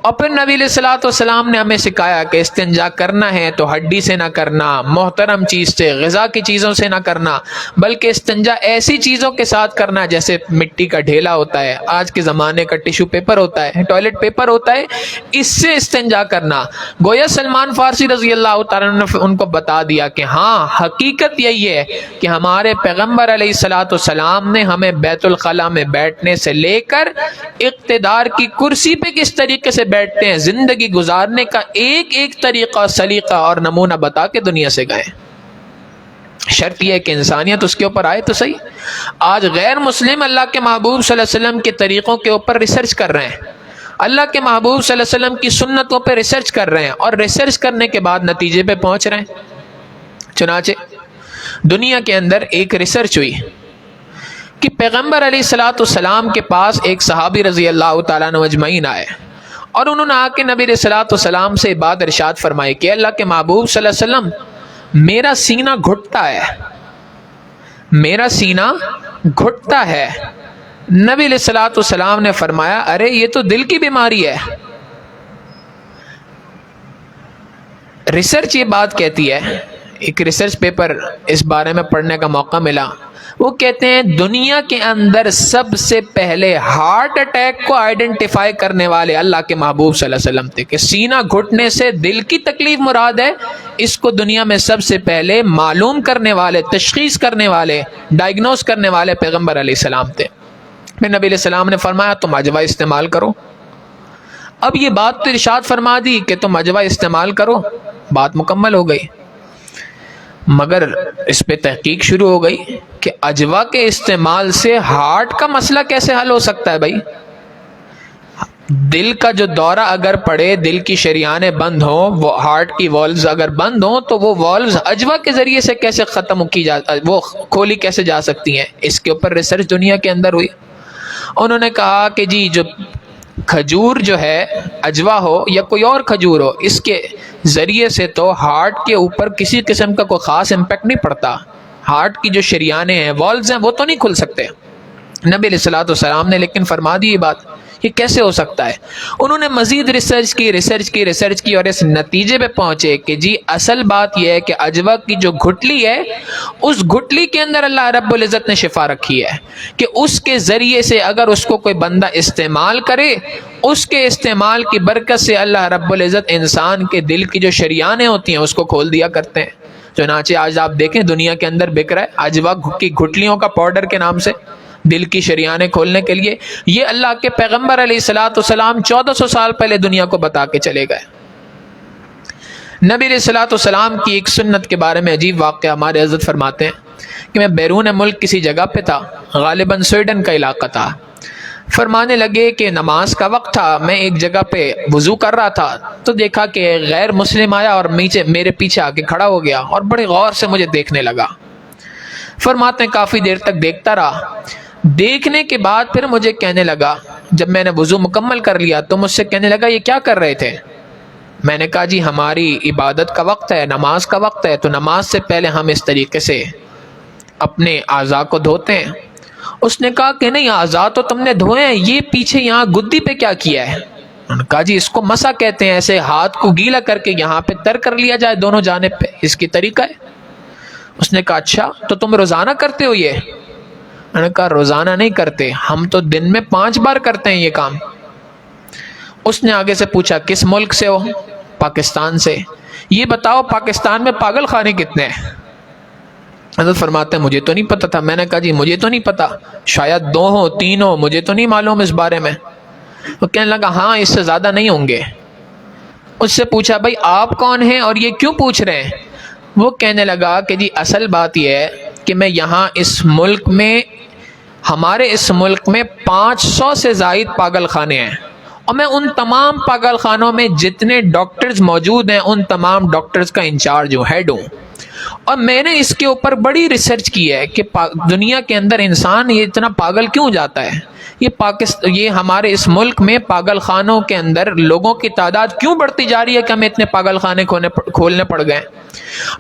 اور پھر نبی علیہ الصلوۃ والسلام نے ہمیں سکھایا کہ استنجا کرنا ہے تو ہڈی سے نہ کرنا، محترم چیز سے، غذا کی چیزوں سے نہ کرنا، بلکہ استنجا ایسی چیزوں کے ساتھ کرنا جیسے مٹی کا ڈھیلا ہوتا ہے، آج کے زمانے کا ٹیشو پیپر ہوتا ہے، ٹوائلٹ پیپر ہوتا ہے، اس سے استنجا کرنا۔ گویا سلمان فارسی رضی اللہ تعالیٰ نے ان کو بتا دیا کہ ہاں حقیقت یہی ہے کہ ہمارے پیغمبر علیہ الصلوۃ والسلام نے ہمیں بیت الخلاء میں بیٹھنے سے لے کر اقتدار کی کرسی پہ کس طریقے سے بیٹھتے ہیں، زندگی گزارنے کا ایک ایک طریقہ، سلیقہ اور نمونہ بتا کے دنیا سے گئے۔ شرط یہ ہے کہ انسانیت اس کے اوپر آئے تو صحیح۔ آج غیر مسلم اللہ کے محبوب صلی اللہ علیہ وسلم کے طریقوں کے اوپر ریسرچ کر رہے ہیں، اللہ کے محبوب صلی اللہ علیہ وسلم کی سنتوں پہ ریسرچ کر رہے ہیں، اور ریسرچ کرنے کے بعد نتیجے پہ پہنچ رہے ہیں۔ چنانچہ دنیا کے اندر ایک ریسرچ ہوئی کہ پیغمبر علیہ الصلوۃ والسلام کے پاس ایک صحابی رضی اللہ تعالیٰ عنہ اجمعین آئے، اور انہوں نے آ کے نبی علیہ الصلوۃ والسلام سے بات ارشاد فرمائی کہ اللہ کے محبوب صلی اللہ علیہ وسلم میرا سینہ گھٹتا ہے، میرا سینہ گھٹتا ہے۔ نبی علیہ الصلوۃ والسلام نے فرمایا ارے یہ تو دل کی بیماری ہے۔ ریسرچ یہ بات کہتی ہے، ایک ریسرچ پیپر اس بارے میں پڑھنے کا موقع ملا، وہ کہتے ہیں دنیا کے اندر سب سے پہلے ہارٹ اٹیک کو آئیڈینٹیفائی کرنے والے اللہ کے محبوب صلی اللہ علیہ وسلم تھے، کہ سینہ گھٹنے سے دل کی تکلیف مراد ہے، اس کو دنیا میں سب سے پہلے معلوم کرنے والے، تشخیص کرنے والے، ڈائگنوز کرنے والے پیغمبر علیہ السلام تھے۔ پھر نبی علیہ السلام نے فرمایا تم عجوہ استعمال کرو۔ اب یہ بات تو ارشاد فرما دی کہ تم عجوہ استعمال کرو، بات مکمل ہو گئی، مگر اس پہ تحقیق شروع ہو گئی کہ عجوہ کے استعمال سے ہارٹ کا مسئلہ کیسے حل ہو سکتا ہے۔ بھائی دل کا جو دورہ اگر پڑے، دل کی شریانیں بند ہوں، وہ ہارٹ کی والوز اگر بند ہوں تو وہ والوز عجوہ کے ذریعے سے کیسے ختم کی وہ کھولی کیسے جا سکتی ہیں؟ اس کے اوپر ریسرچ دنیا کے اندر ہوئی۔ انہوں نے کہا کہ جی جو کھجور جو ہے، عجوہ ہو یا کوئی اور کھجور ہو، اس کے ذریعے سے تو ہارٹ کے اوپر کسی قسم کا کوئی خاص امپیکٹ نہیں پڑتا، ہارٹ کی جو شریانیں ہیں، والوز ہیں، وہ تو نہیں کھل سکتے۔ نبی علیہ الصلوۃ والسلام نے لیکن فرما دی یہ بات، یہ کیسے ہو سکتا ہے؟ انہوں نے مزید ریسرچ کی اور اس نتیجے پہ پہنچے کہ جی اصل بات یہ ہے کہ عجوہ کی جو گھٹلی ہے، اس گھٹلی کے اندر اللہ رب العزت نے شفا رکھی ہے، کہ اس کے ذریعے سے اگر اس کو کوئی بندہ استعمال کرے، اس کے استعمال کی برکت سے اللہ رب العزت انسان کے دل کی جو شریانیں ہوتی ہیں اس کو کھول دیا کرتے ہیں۔ چنانچہ آج آپ دیکھیں دنیا کے اندر بک رہا ہے عجوہ کی گھٹلیوں کا پاؤڈر کے نام سے، دل کی شریانیں کھولنے کے لیے؟ یہ اللہ کے پیغمبر علیہ الصلوۃ والسلام 1400 سال پہلے دنیا کو بتا کے چلے گئے۔ نبی علیہ الصلوۃ والسلام کی ایک سنت کے بارے میں عجیب واقعہ ہمارے حضرت فرماتے ہیں کہ میں بیرون ملک کسی جگہ پہ تھا، غالباً سویڈن کا علاقہ تھا۔ فرمانے لگے کہ نماز کا وقت تھا، میں ایک جگہ پہ وضو کر رہا تھا تو دیکھا کہ غیر مسلم آیا اور میرے پیچھے آ کے کھڑا ہو گیا اور بڑے غور سے مجھے دیکھنے لگا۔ فرماتے ہیں کافی دیر تک دیکھتا رہا، دیکھنے کے بعد پھر مجھے کہنے لگا، جب میں نے وضو مکمل کر لیا تو مجھ سے کہنے لگا یہ کیا کر رہے تھے؟ میں نے کہا جی ہماری عبادت کا وقت ہے، نماز کا وقت ہے، تو نماز سے پہلے ہم اس طریقے سے اپنے اعضاء کو دھوتے ہیں۔ اس نے کہا کہ نہیں، اعضاء تو تم نے دھوئے ہیں، یہ پیچھے یہاں گدی پہ کیا کیا ہے؟ انہوں نے کہا جی اس کو مسح کہتے ہیں، ایسے ہاتھ کو گیلا کر کے یہاں پہ تر کر لیا جائے دونوں جانب پہ، اس کی طریقہ ہے۔ اس نے کہا اچھا تو تم روزانہ کرتے ہو یہ؟ انہوں نے کہا روزانہ نہیں کرتے، ہم تو دن میں 5 بار کرتے ہیں یہ کام۔ اس نے آگے سے پوچھا کس ملک سے ہو؟ پاکستان سے۔ یہ بتاؤ پاکستان میں پاگل خانے کتنے ہیں؟ حضرت فرماتے ہیں مجھے تو نہیں پتا تھا۔ میں نے کہا جی مجھے تو نہیں پتا، شاید 2 ہو 3 ہو، مجھے تو نہیں معلوم اس بارے میں۔ وہ کہنے لگا ہاں اس سے زیادہ نہیں ہوں گے۔ اس سے پوچھا بھائی آپ کون ہیں اور یہ کیوں پوچھ رہے ہیں؟ وہ کہنے لگا کہ جی اصل بات یہ ہے کہ میں یہاں اس ملک میں، ہمارے اس ملک میں 500 سے زائد پاگل خانے ہیں، اور میں ان تمام پاگل خانوں میں جتنے ڈاکٹرز موجود ہیں ان تمام ڈاکٹرز کا انچارج ہوں، ہیڈ ہوں۔ اور میں نے اس کے اوپر بڑی ریسرچ کی ہے کہ دنیا کے اندر انسان یہ اتنا پاگل کیوں جاتا ہے، یہ ہمارے اس ملک میں پاگل خانوں کے اندر لوگوں کی تعداد کیوں بڑھتی جا رہی ہے کہ ہمیں اتنے پاگل خانے کھولنے پڑ گئے۔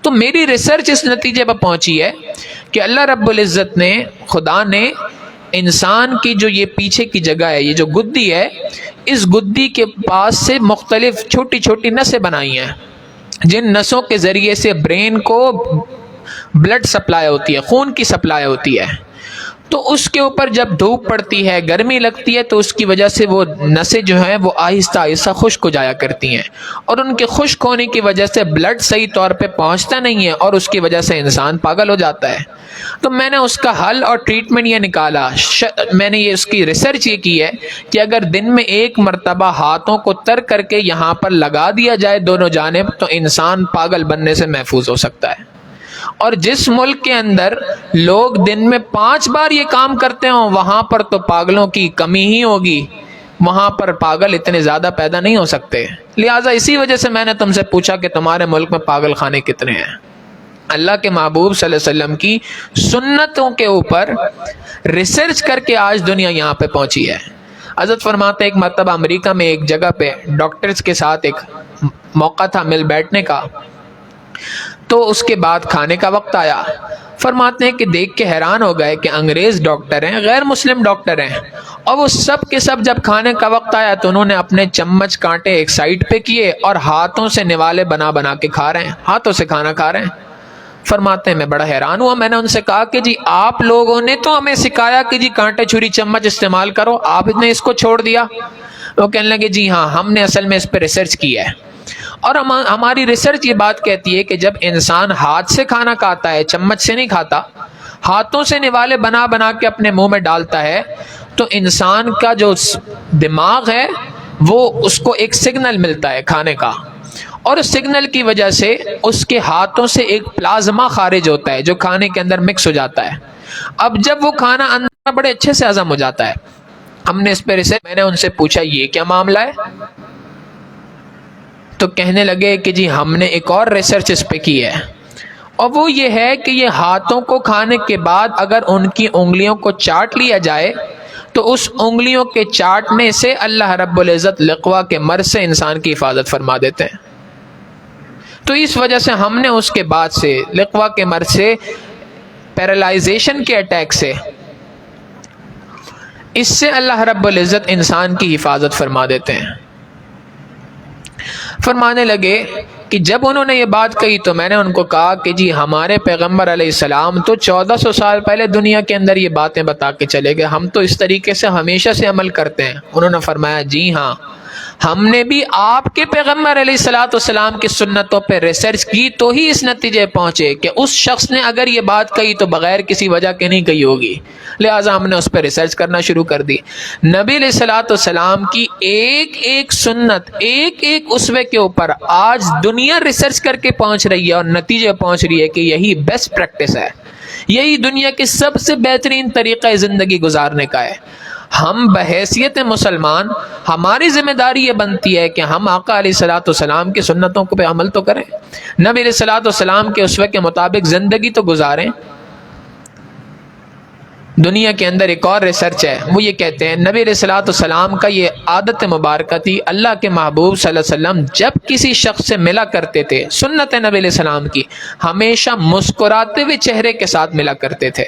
تو میری ریسرچ اس نتیجے پر پہنچی ہے کہ اللہ رب العزت نے، خدا نے انسان کی جو یہ پیچھے کی جگہ ہے، یہ جو گدی ہے، اس گدی کے پاس سے مختلف چھوٹی چھوٹی نسیں بنائی ہیں، جن نسوں کے ذریعے سے برین کو بلڈ سپلائی ہوتی ہے، خون کی سپلائی ہوتی ہے۔ تو اس کے اوپر جب دھوپ پڑتی ہے، گرمی لگتی ہے، تو اس کی وجہ سے وہ نسیں جو ہیں وہ آہستہ آہستہ خشک ہو جایا کرتی ہیں، اور ان کے خشک ہونے کی وجہ سے بلڈ صحیح طور پہ پہنچتا نہیں ہے، اور اس کی وجہ سے انسان پاگل ہو جاتا ہے۔ تو میں نے اس کا حل اور ٹریٹمنٹ یہ نکالا، میں نے اس کی ریسرچ یہ کی ہے کہ اگر دن میں 1 مرتبہ ہاتھوں کو تر کر کے یہاں پر لگا دیا جائے دونوں جانب، تو انسان پاگل بننے سے محفوظ ہو سکتا ہے۔ اور جس ملک کے اندر لوگ دن میں 5 بار یہ کام کرتے ہوں، وہاں پر تو پاگلوں کی کمی ہی ہوگی، وہاں پر پاگل اتنے زیادہ پیدا نہیں ہو سکتے۔ لہٰذا اسی وجہ سے میں نے تم سے پوچھا کہ تمہارے ملک میں پاگل خانے کتنے ہیں۔ اللہ کے محبوب صلی اللہ علیہ وسلم کی سنتوں کے اوپر ریسرچ کر کے آج دنیا یہاں پہ پہنچی ہے۔ حضرت فرماتے ہیں ایک مرتبہ امریکہ میں ایک جگہ پہ ڈاکٹرز کے ساتھ ایک موقع تھا مل بیٹھنے کا، تو اس کے بعد کھانے کا وقت آیا۔ فرماتے ہیں کہ دیکھ کے حیران ہو گئے کہ انگریز ڈاکٹر ہیں، غیر مسلم ڈاکٹر ہیں، اور وہ سب کے سب جب کھانے کا وقت آیا تو انہوں نے اپنے چمچ کانٹے ایک سائڈ پہ کیے اور ہاتھوں سے نوالے بنا بنا کے کھا رہے ہیں، ہاتھوں سے کھانا کھا رہے ہیں۔ فرماتے ہیں میں بڑا حیران ہوا، میں نے ان سے کہا کہ جی آپ لوگوں نے تو ہمیں سکھایا کہ جی کانٹے چھری چمچ استعمال کرو، آپ نے اس کو چھوڑ دیا؟ وہ کہنے لگے جی ہاں ہم نے اصل میں اس پہ ریسرچ کی ہے، اور ہماری ریسرچ یہ بات کہتی ہے کہ جب انسان ہاتھ سے کھانا کھاتا ہے، چمچ سے نہیں کھاتا، ہاتھوں سے نوالے بنا بنا کے اپنے منہ میں ڈالتا ہے، تو انسان کا جو دماغ ہے وہ اس کو ایک سگنل ملتا ہے کھانے کا، اور اس سگنل کی وجہ سے اس کے ہاتھوں سے ایک پلازما خارج ہوتا ہے جو کھانے کے اندر مکس ہو جاتا ہے۔ اب جب وہ کھانا اندر بڑے اچھے سے ہضم ہو جاتا ہے۔ ہم نے اس پہ ریسرچ، میں نے ان سے پوچھا یہ کیا معاملہ ہے؟ تو کہنے لگے کہ جی ہم نے ایک اور ریسرچ اس پہ کی ہے، اور وہ یہ ہے کہ یہ ہاتھوں کو کھانے کے بعد اگر ان کی انگلیوں کو چاٹ لیا جائے تو اس انگلیوں کے چاٹنے سے اللہ رب العزت لقوا کے مرض سے انسان کی حفاظت فرما دیتے ہیں۔ تو اس وجہ سے ہم نے اس کے بعد سے لقوا کے مرض سے، پیرالائزیشن کے اٹیک سے، اس سے اللہ رب العزت انسان کی حفاظت فرما دیتے ہیں۔ فرمانے لگے کہ جب انہوں نے یہ بات کہی تو میں نے ان کو کہا کہ جی ہمارے پیغمبر علیہ السلام تو 1400 سال پہلے دنیا کے اندر یہ باتیں بتا کے چلے گئے، ہم تو اس طریقے سے ہمیشہ سے عمل کرتے ہیں۔ انہوں نے فرمایا جی ہاں ہم نے بھی آپ کے پیغمبر علیہ الصلوۃ والسلام کی سنتوں پہ ریسرچ کی تو ہی اس نتیجے پہنچے کہ اس شخص نے اگر یہ بات کہی تو بغیر کسی وجہ کے نہیں کہی ہوگی، لہٰذا ہم نے اس پہ ریسرچ کرنا شروع کر دی۔ نبی علیہ الصلوۃ والسلام کی ایک ایک سنت، ایک ایک اسوے کے اوپر آج دنیا ریسرچ کر کے پہنچ رہی ہے اور نتیجے پہنچ رہی ہے کہ یہی بیسٹ پریکٹس ہے، یہی دنیا کی سب سے بہترین طریقہ زندگی گزارنے کا ہے۔ ہم بحیثیت مسلمان ہماری ذمہ داری یہ بنتی ہے کہ ہم آقا علیہ الصلوۃ والسلام کی سنتوں پہ عمل تو کریں، نبی علیہ الصلوۃ والسلام کے اسوے کے مطابق زندگی تو گزاریں۔ دنیا کے اندر ایک اور ریسرچ ہے، وہ یہ کہتے ہیں نبی علیہ الصلوۃ والسلام کا یہ عادت مبارکہ تھی، اللہ کے محبوب صلی اللہ علیہ وسلم جب کسی شخص سے ملا کرتے تھے، سنت نبی علیہ السلام کی، ہمیشہ مسکراتے ہوئے چہرے کے ساتھ ملا کرتے تھے۔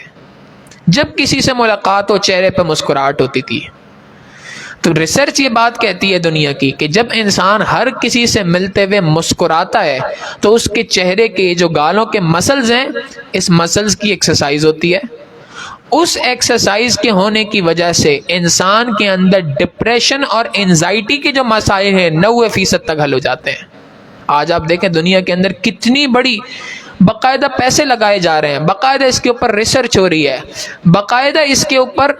جب کسی سے ملاقات ہو چہرے پہ مسکراہٹ ہوتی تھی۔ تو ریسرچ یہ بات کہتی ہے دنیا کی کہ جب انسان ہر کسی سے ملتے ہوئے مسکراتا ہے تو اس کے چہرے کے جو گالوں کے مسلز ہیں، اس مسلز کی ایکسرسائز ہوتی ہے۔ اس ایکسرسائز کے ہونے کی وجہ سے انسان کے اندر ڈپریشن اور انزائٹی کے جو مسائل ہیں 90% تک حل ہو جاتے ہیں۔ آج آپ دیکھیں دنیا کے اندر کتنی بڑی باقاعدہ پیسے لگائے جا رہے ہیں، باقاعدہ اس کے اوپر ریسرچ ہو رہی ہے، باقاعدہ اس کے اوپر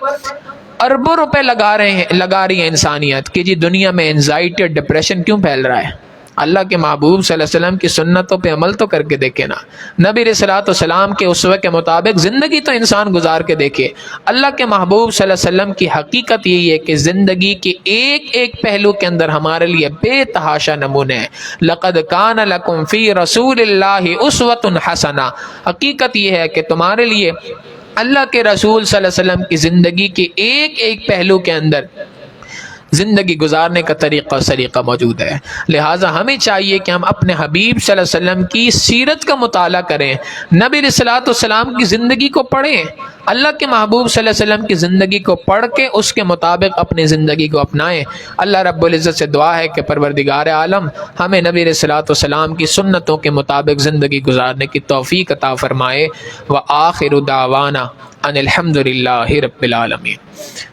اربوں روپے لگا رہی ہے انسانیت کہ جی دنیا میں انزائٹی اور ڈپریشن کیوں پھیل رہا ہے۔ اللہ کے محبوب صلی اللہ علیہ وسلم کی سنتوں پہ عمل تو کر کے دیکھے نا، نبی علیہ الصلوۃ والسلام کے اسوے کے مطابق زندگی تو انسان گزار کے دیکھے۔ اللہ کے محبوب صلی اللہ علیہ وسلم کی حقیقت یہی ہے کہ زندگی کے ایک ایک پہلو کے اندر ہمارے لیے بے تحاشا نمونے ہیں۔ لقد کان لکم فی رسول اللہ اسوۃ حسنہ، حقیقت یہ ہے کہ تمہارے لیے اللہ کے رسول صلی اللہ علیہ وسلم کی زندگی کے ایک ایک پہلو کے اندر زندگی گزارنے کا طریقہ اور سلیقہ موجود ہے۔ لہٰذا ہمیں چاہیے کہ ہم اپنے حبیب صلی اللہ علیہ وسلم کی سیرت کا مطالعہ کریں، نبی علیہ الصلوۃ والسلام کی زندگی کو پڑھیں، اللہ کے محبوب صلی اللہ علیہ وسلم کی زندگی کو پڑھ کے اس کے مطابق اپنی زندگی کو اپنائیں۔ اللہ رب العزت سے دعا ہے کہ پروردگار عالم ہمیں نبی علیہ الصلوۃ والسلام کی سنتوں کے مطابق زندگی گزارنے کی توفیق عطا فرمائے۔ وآخر دعوانا ان الحمد للہ رب العالمین۔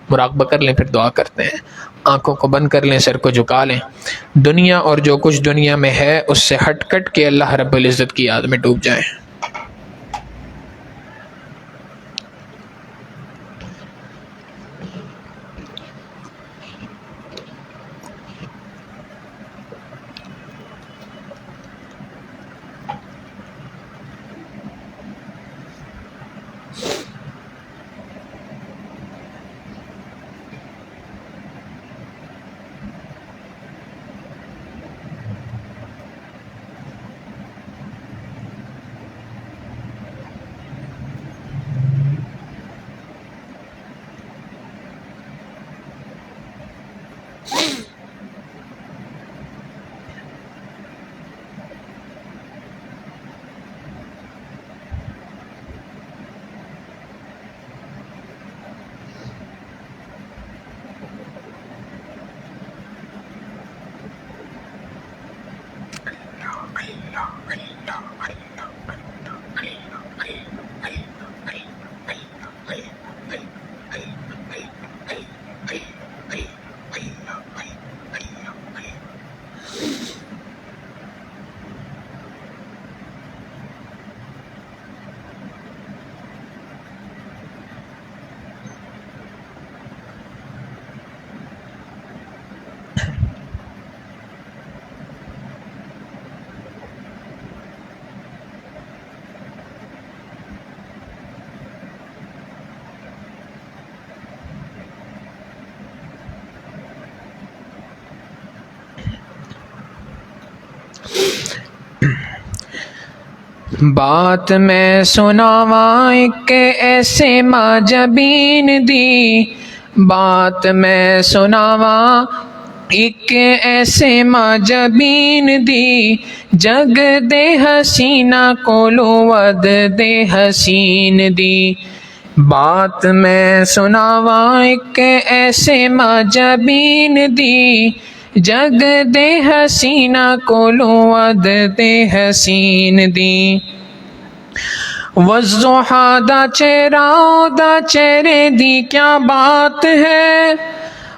مراقبہ کر لیں، پھر دعا کرتے ہیں۔ آنکھوں کو بند کر لیں، سر کو جھکا لیں، دنیا اور جو کچھ دنیا میں ہے اس سے ہٹ کٹ کے اللہ رب العزت کی یاد میں ڈوب جائیں۔ بات میں سناواں ایک ایسے ماں جبین دی، بات میں سناواں ایک ایسے ماں جبین دی، جگ دے حسینہ کولو ود دے حسین دی۔ بات میں سناواں ایک ایسے ماں جبین دی، جگ دے حسینہ کولو ود دے حسین دی۔ والضحیٰ دا چہرہ دا چہرے دی کیا بات ہے،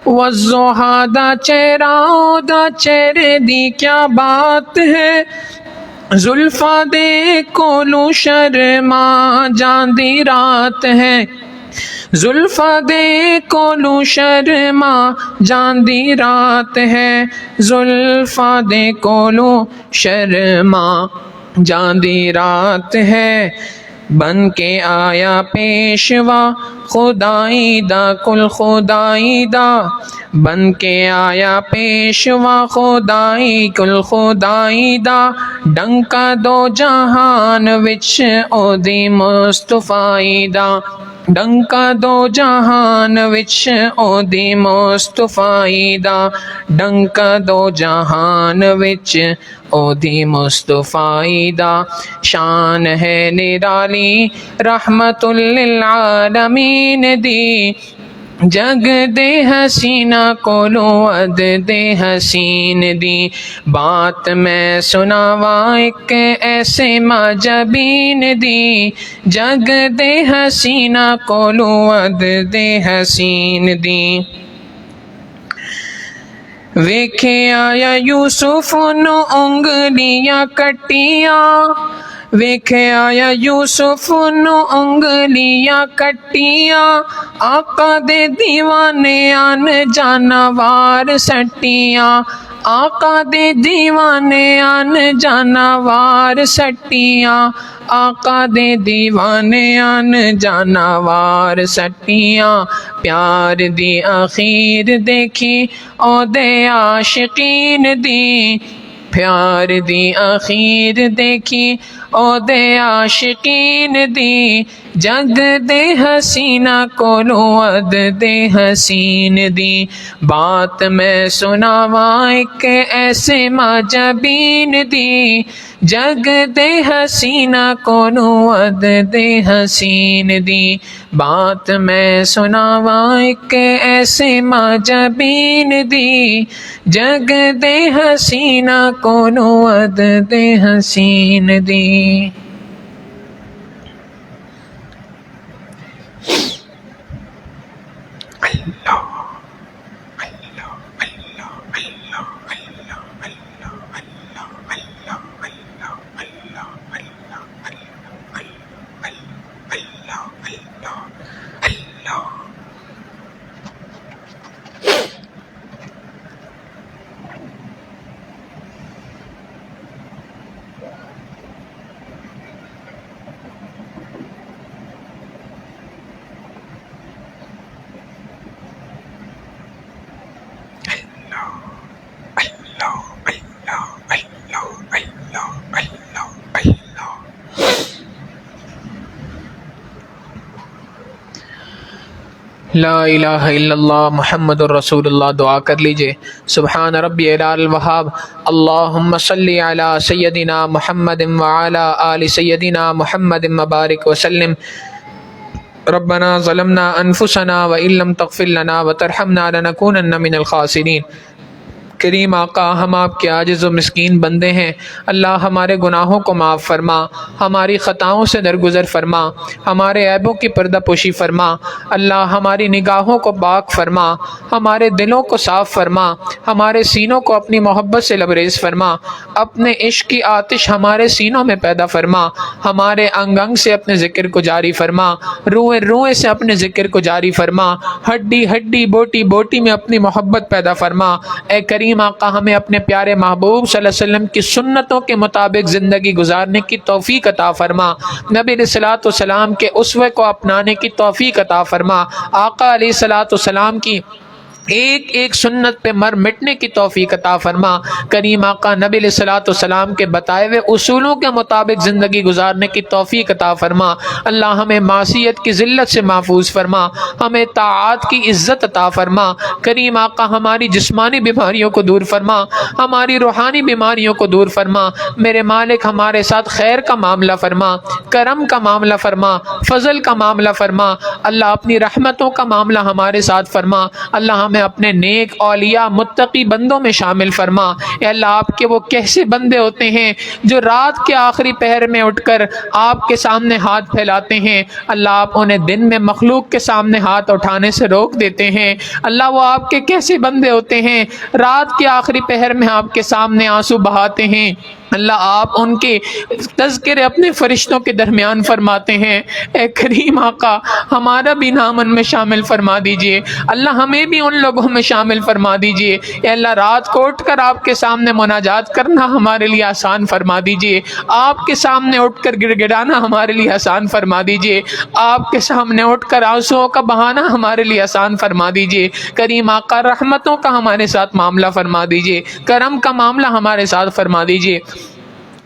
والضحیٰ دا چہرہ دا چہرے دی کیا بات ہے، زلفاں دے کولوں شرما جاندی رات ہے، زلفاں دے کولوں شرما جاندی رات ہے، زلفاں دے کولوں شرما جاندی رات ہے، بن کے آیا پیشوا خدائی دا کل خدائی دا، بن کے آیا پیشوا خدائی کل خدائی دا، ڈنکا دو جہان وچ او دی مصطفیٰ دا، ڈنکا دو جہان وچ او دی مصطفیٰ دا، ڈنکا دو جہان وچ او دی مصطفیٰ دا، شان ہے نرالی رحمت للعالمین دی، جگ دے حسینہ کولوں ود دے حسین دی، بات میں سناواں ایک ایسے معجبین دی، جگ دے حسینہ کولوں ود دے حسین دی، ویکھے آیا یوسف نو انگلیاں کٹیاں، ویکھے آیا یوسف نو انگلیاں کٹیاں، آقا دے دیوانے آن جانوار سٹیاں، آقا دے دیوانے آن جانوار سٹیاں، آقا دے دیوانے آن جانوار سٹیاں، پیار دی اخیر دیکھی او دے عاشقین دی، پیار دی اخیر دیکھی او دے عاشقین دی، جگ دے حسینہ کولوں ود دے حسین دی، بات میں سناواں ایک ایسے معجبین دی، جگ دے حسینہ کولوں ود دے حسین دی، بات میں سناواں ایک ایسے معجبین دی، جگ دے حسینہ کولوں ود دے حسین دی۔ لا الہ الا اللہ محمد الرسول اللہ، دعا کر لیجئے۔ سبحان ربی الاعلی الوہاب، اللہم صلی علی سیدنا محمد وعلی آل سیدنا محمد مبارک وسلم۔ ربنا ظلمنا انفسنا وان لم تغفر لنا وترحمنا لنکونن من الخاسرین۔ کریم آقا، ہم آپ کے عاجز و مسکین بندے ہیں، اللہ ہمارے گناہوں کو معاف فرما، ہماری خطاؤں سے درگزر فرما، ہمارے عیبوں کی پردہ پوشی فرما، اللہ ہماری نگاہوں کو پاک فرما، ہمارے دلوں کو صاف فرما، ہمارے سینوں کو اپنی محبت سے لبریز فرما، اپنے عشق کی آتش ہمارے سینوں میں پیدا فرما، ہمارے انگ انگ سے اپنے ذکر کو جاری فرما، روئے روئے سے اپنے ذکر کو جاری فرما، ہڈی ہڈی بوٹی بوٹی میں اپنی محبت پیدا فرما۔ اے کریم آقا، ہمیں اپنے پیارے محبوب صلی اللہ علیہ وسلم کی سنتوں کے مطابق زندگی گزارنے کی توفیق عطا فرما، نبی علیہ الصلوۃ والسلام کے اسوے کو اپنانے کی توفیق عطا فرما، آقا علیہ الصلوۃ والسلام کی ایک ایک سنت پہ مر مٹنے کی توفیق عطا فرما۔ کریم آقا، نبی علیہ الصلوۃ والسلام کے بتائے ہوئے اصولوں کے مطابق زندگی گزارنے کی توفیق عطا فرما۔ اللہ ہمیں معصیت کی ذلت سے محفوظ فرما، ہمیں طاعات کی عزت عطا فرما۔ کریم آقا، ہماری جسمانی بیماریوں کو دور فرما، ہماری روحانی بیماریوں کو دور فرما۔ میرے مالک، ہمارے ساتھ خیر کا معاملہ فرما، کرم کا معاملہ فرما، فضل کا معاملہ فرما۔ اللہ اپنی رحمتوں کا معاملہ ہمارے ساتھ فرما۔ اللہ ہمیں ہمیں اپنے نیک اولیاء متقی بندوں میں شامل فرما۔ اے اللہ آپ کے وہ کیسے بندے ہوتے ہیں جو رات کے آخری پہر میں اٹھ کر آپ کے سامنے ہاتھ پھیلاتے ہیں، اللہ آپ انہیں دن میں مخلوق کے سامنے ہاتھ اٹھانے سے روک دیتے ہیں۔ اللہ وہ آپ کے کیسے بندے ہوتے ہیں رات کے آخری پہر میں آپ کے سامنے آنسو بہاتے ہیں، اللہ آپ ان کے تذکرے اپنے فرشتوں کے درمیان فرماتے ہیں۔ اے کریم آقا ہمارا بھی نام ان میں شامل فرما دیجئے، اللہ ہمیں بھی ان لوگوں میں شامل فرما دیجئے۔ اے اللہ رات کو اٹھ کر آپ کے سامنے مناجات کرنا ہمارے لیے آسان فرما دیجئے، آپ کے سامنے اٹھ کر گڑ گڑانا ہمارے لیے آسان فرما دیجئے، آپ کے سامنے اٹھ کر آنسوؤں کا بہانا ہمارے لیے آسان فرما دیجئے۔ کریم آقا رحمتوں کا ہمارے ساتھ معاملہ فرما دیجئے، کرم کا معاملہ ہمارے ساتھ فرما دیجئے،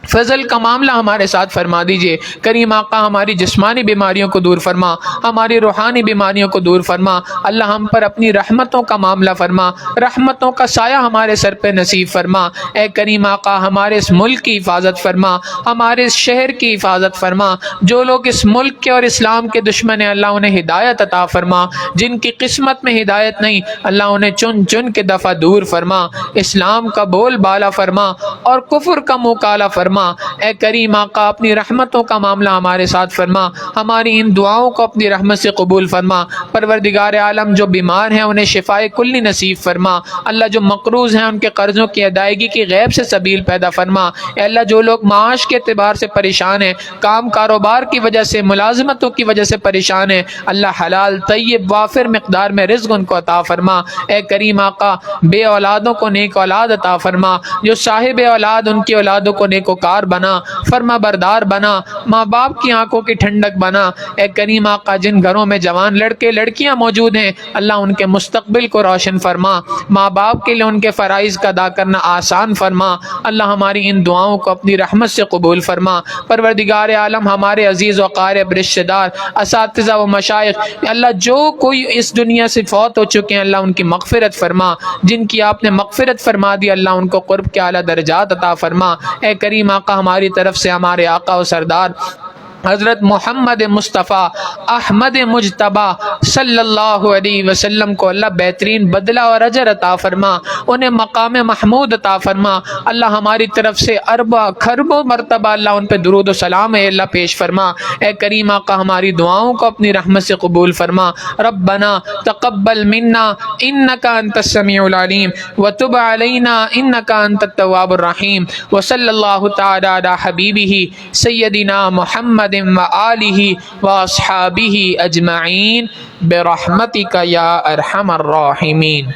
فضل کا معاملہ ہمارے ساتھ فرما دیجئے۔ کریم آقا ہماری جسمانی بیماریوں کو دور فرما، ہماری روحانی بیماریوں کو دور فرما، اللہ ہم پر اپنی رحمتوں کا معاملہ فرما، رحمتوں کا سایہ ہمارے سر پہ نصیب فرما۔ اے کریم آقا ہمارے اس ملک کی حفاظت فرما، ہمارے اس شہر کی حفاظت فرما، جو لوگ اس ملک کے اور اسلام کے دشمن ہیں اللہ انہیں ہدایت عطا فرما، جن کی قسمت میں ہدایت نہیں اللہ انہیں چن چن کے دفعہ دور فرما، اسلام کا بول بالا فرما اور کفر کا منہ کالا فرما۔ اے کریم آقا اپنی رحمتوں کا معاملہ ہمارے ساتھ فرما، ہماری ان دعاؤں کو اپنی رحمت سے قبول فرما۔ پروردگار عالم جو بیمار ہیں انہیں شفائے کلی نصیب فرما، اللہ جو مقروض ہیں ان کے قرضوں کی ادائیگی کی غیب سے سبیل پیدا فرما۔ اے اللہ جو لوگ معاش کے اعتبار سے پریشان ہیں، کام کاروبار کی وجہ سے، ملازمتوں کی وجہ سے پریشان ہیں، اللہ حلال طیب وافر مقدار میں رزق ان کو عطا فرما۔ اے کریم آقا بے اولادوں کو نیک اولاد عطا فرما، جو صاحب اولاد ان کی اولادوں کو نیک کار بنا، فرما بردار بنا، ماں باپ کی آنکھوں کی ٹھنڈک بنا۔ اے کریم آقا جن گھروں میں جوان لڑکے لڑکیاں موجود ہیں اللہ ان کے مستقبل کو روشن فرما، ماں باپ کے لیے ان کے فرائض کا ادا کرنا آسان فرما، اللہ ہماری ان دعاؤں کو اپنی رحمت سے قبول فرما۔ پروردگار عالم ہمارے عزیز و اقارب رشتہ دار اساتذہ و مشائخ اللہ جو کوئی اس دنیا سے فوت ہو چکے ہیں اللہ ان کی مغفرت فرما، جن کی آپ نے مغفرت فرما دی اللہ ان کو قرب کے اعلیٰ درجات عطا فرما۔ اے کریم آقا ہماری طرف سے ہمارے آقا و سردار حضرت محمد مصطفیٰ احمد مجتبی صلی اللہ علیہ وسلم کو اللہ بہترین بدلہ اور اجر عطا فرما، انہیں مقام محمود عطا فرما، اللہ ہماری طرف سے اربع خربوں مرتبہ اللہ ان پہ درود و سلام اے اللہ پیش فرما۔ اے کریم آقا ہماری دعاؤں کو اپنی رحمت سے قبول فرما۔ ربنا تقبل منا انک انت السمیع العلیم وتب علینا انک انت التواب الرحیم، وصلی اللہ تعالی علی حبیبہ سیدنا محمد وآلہ واصحابہ اجمعین برحمتک یا ارحم الراحمین۔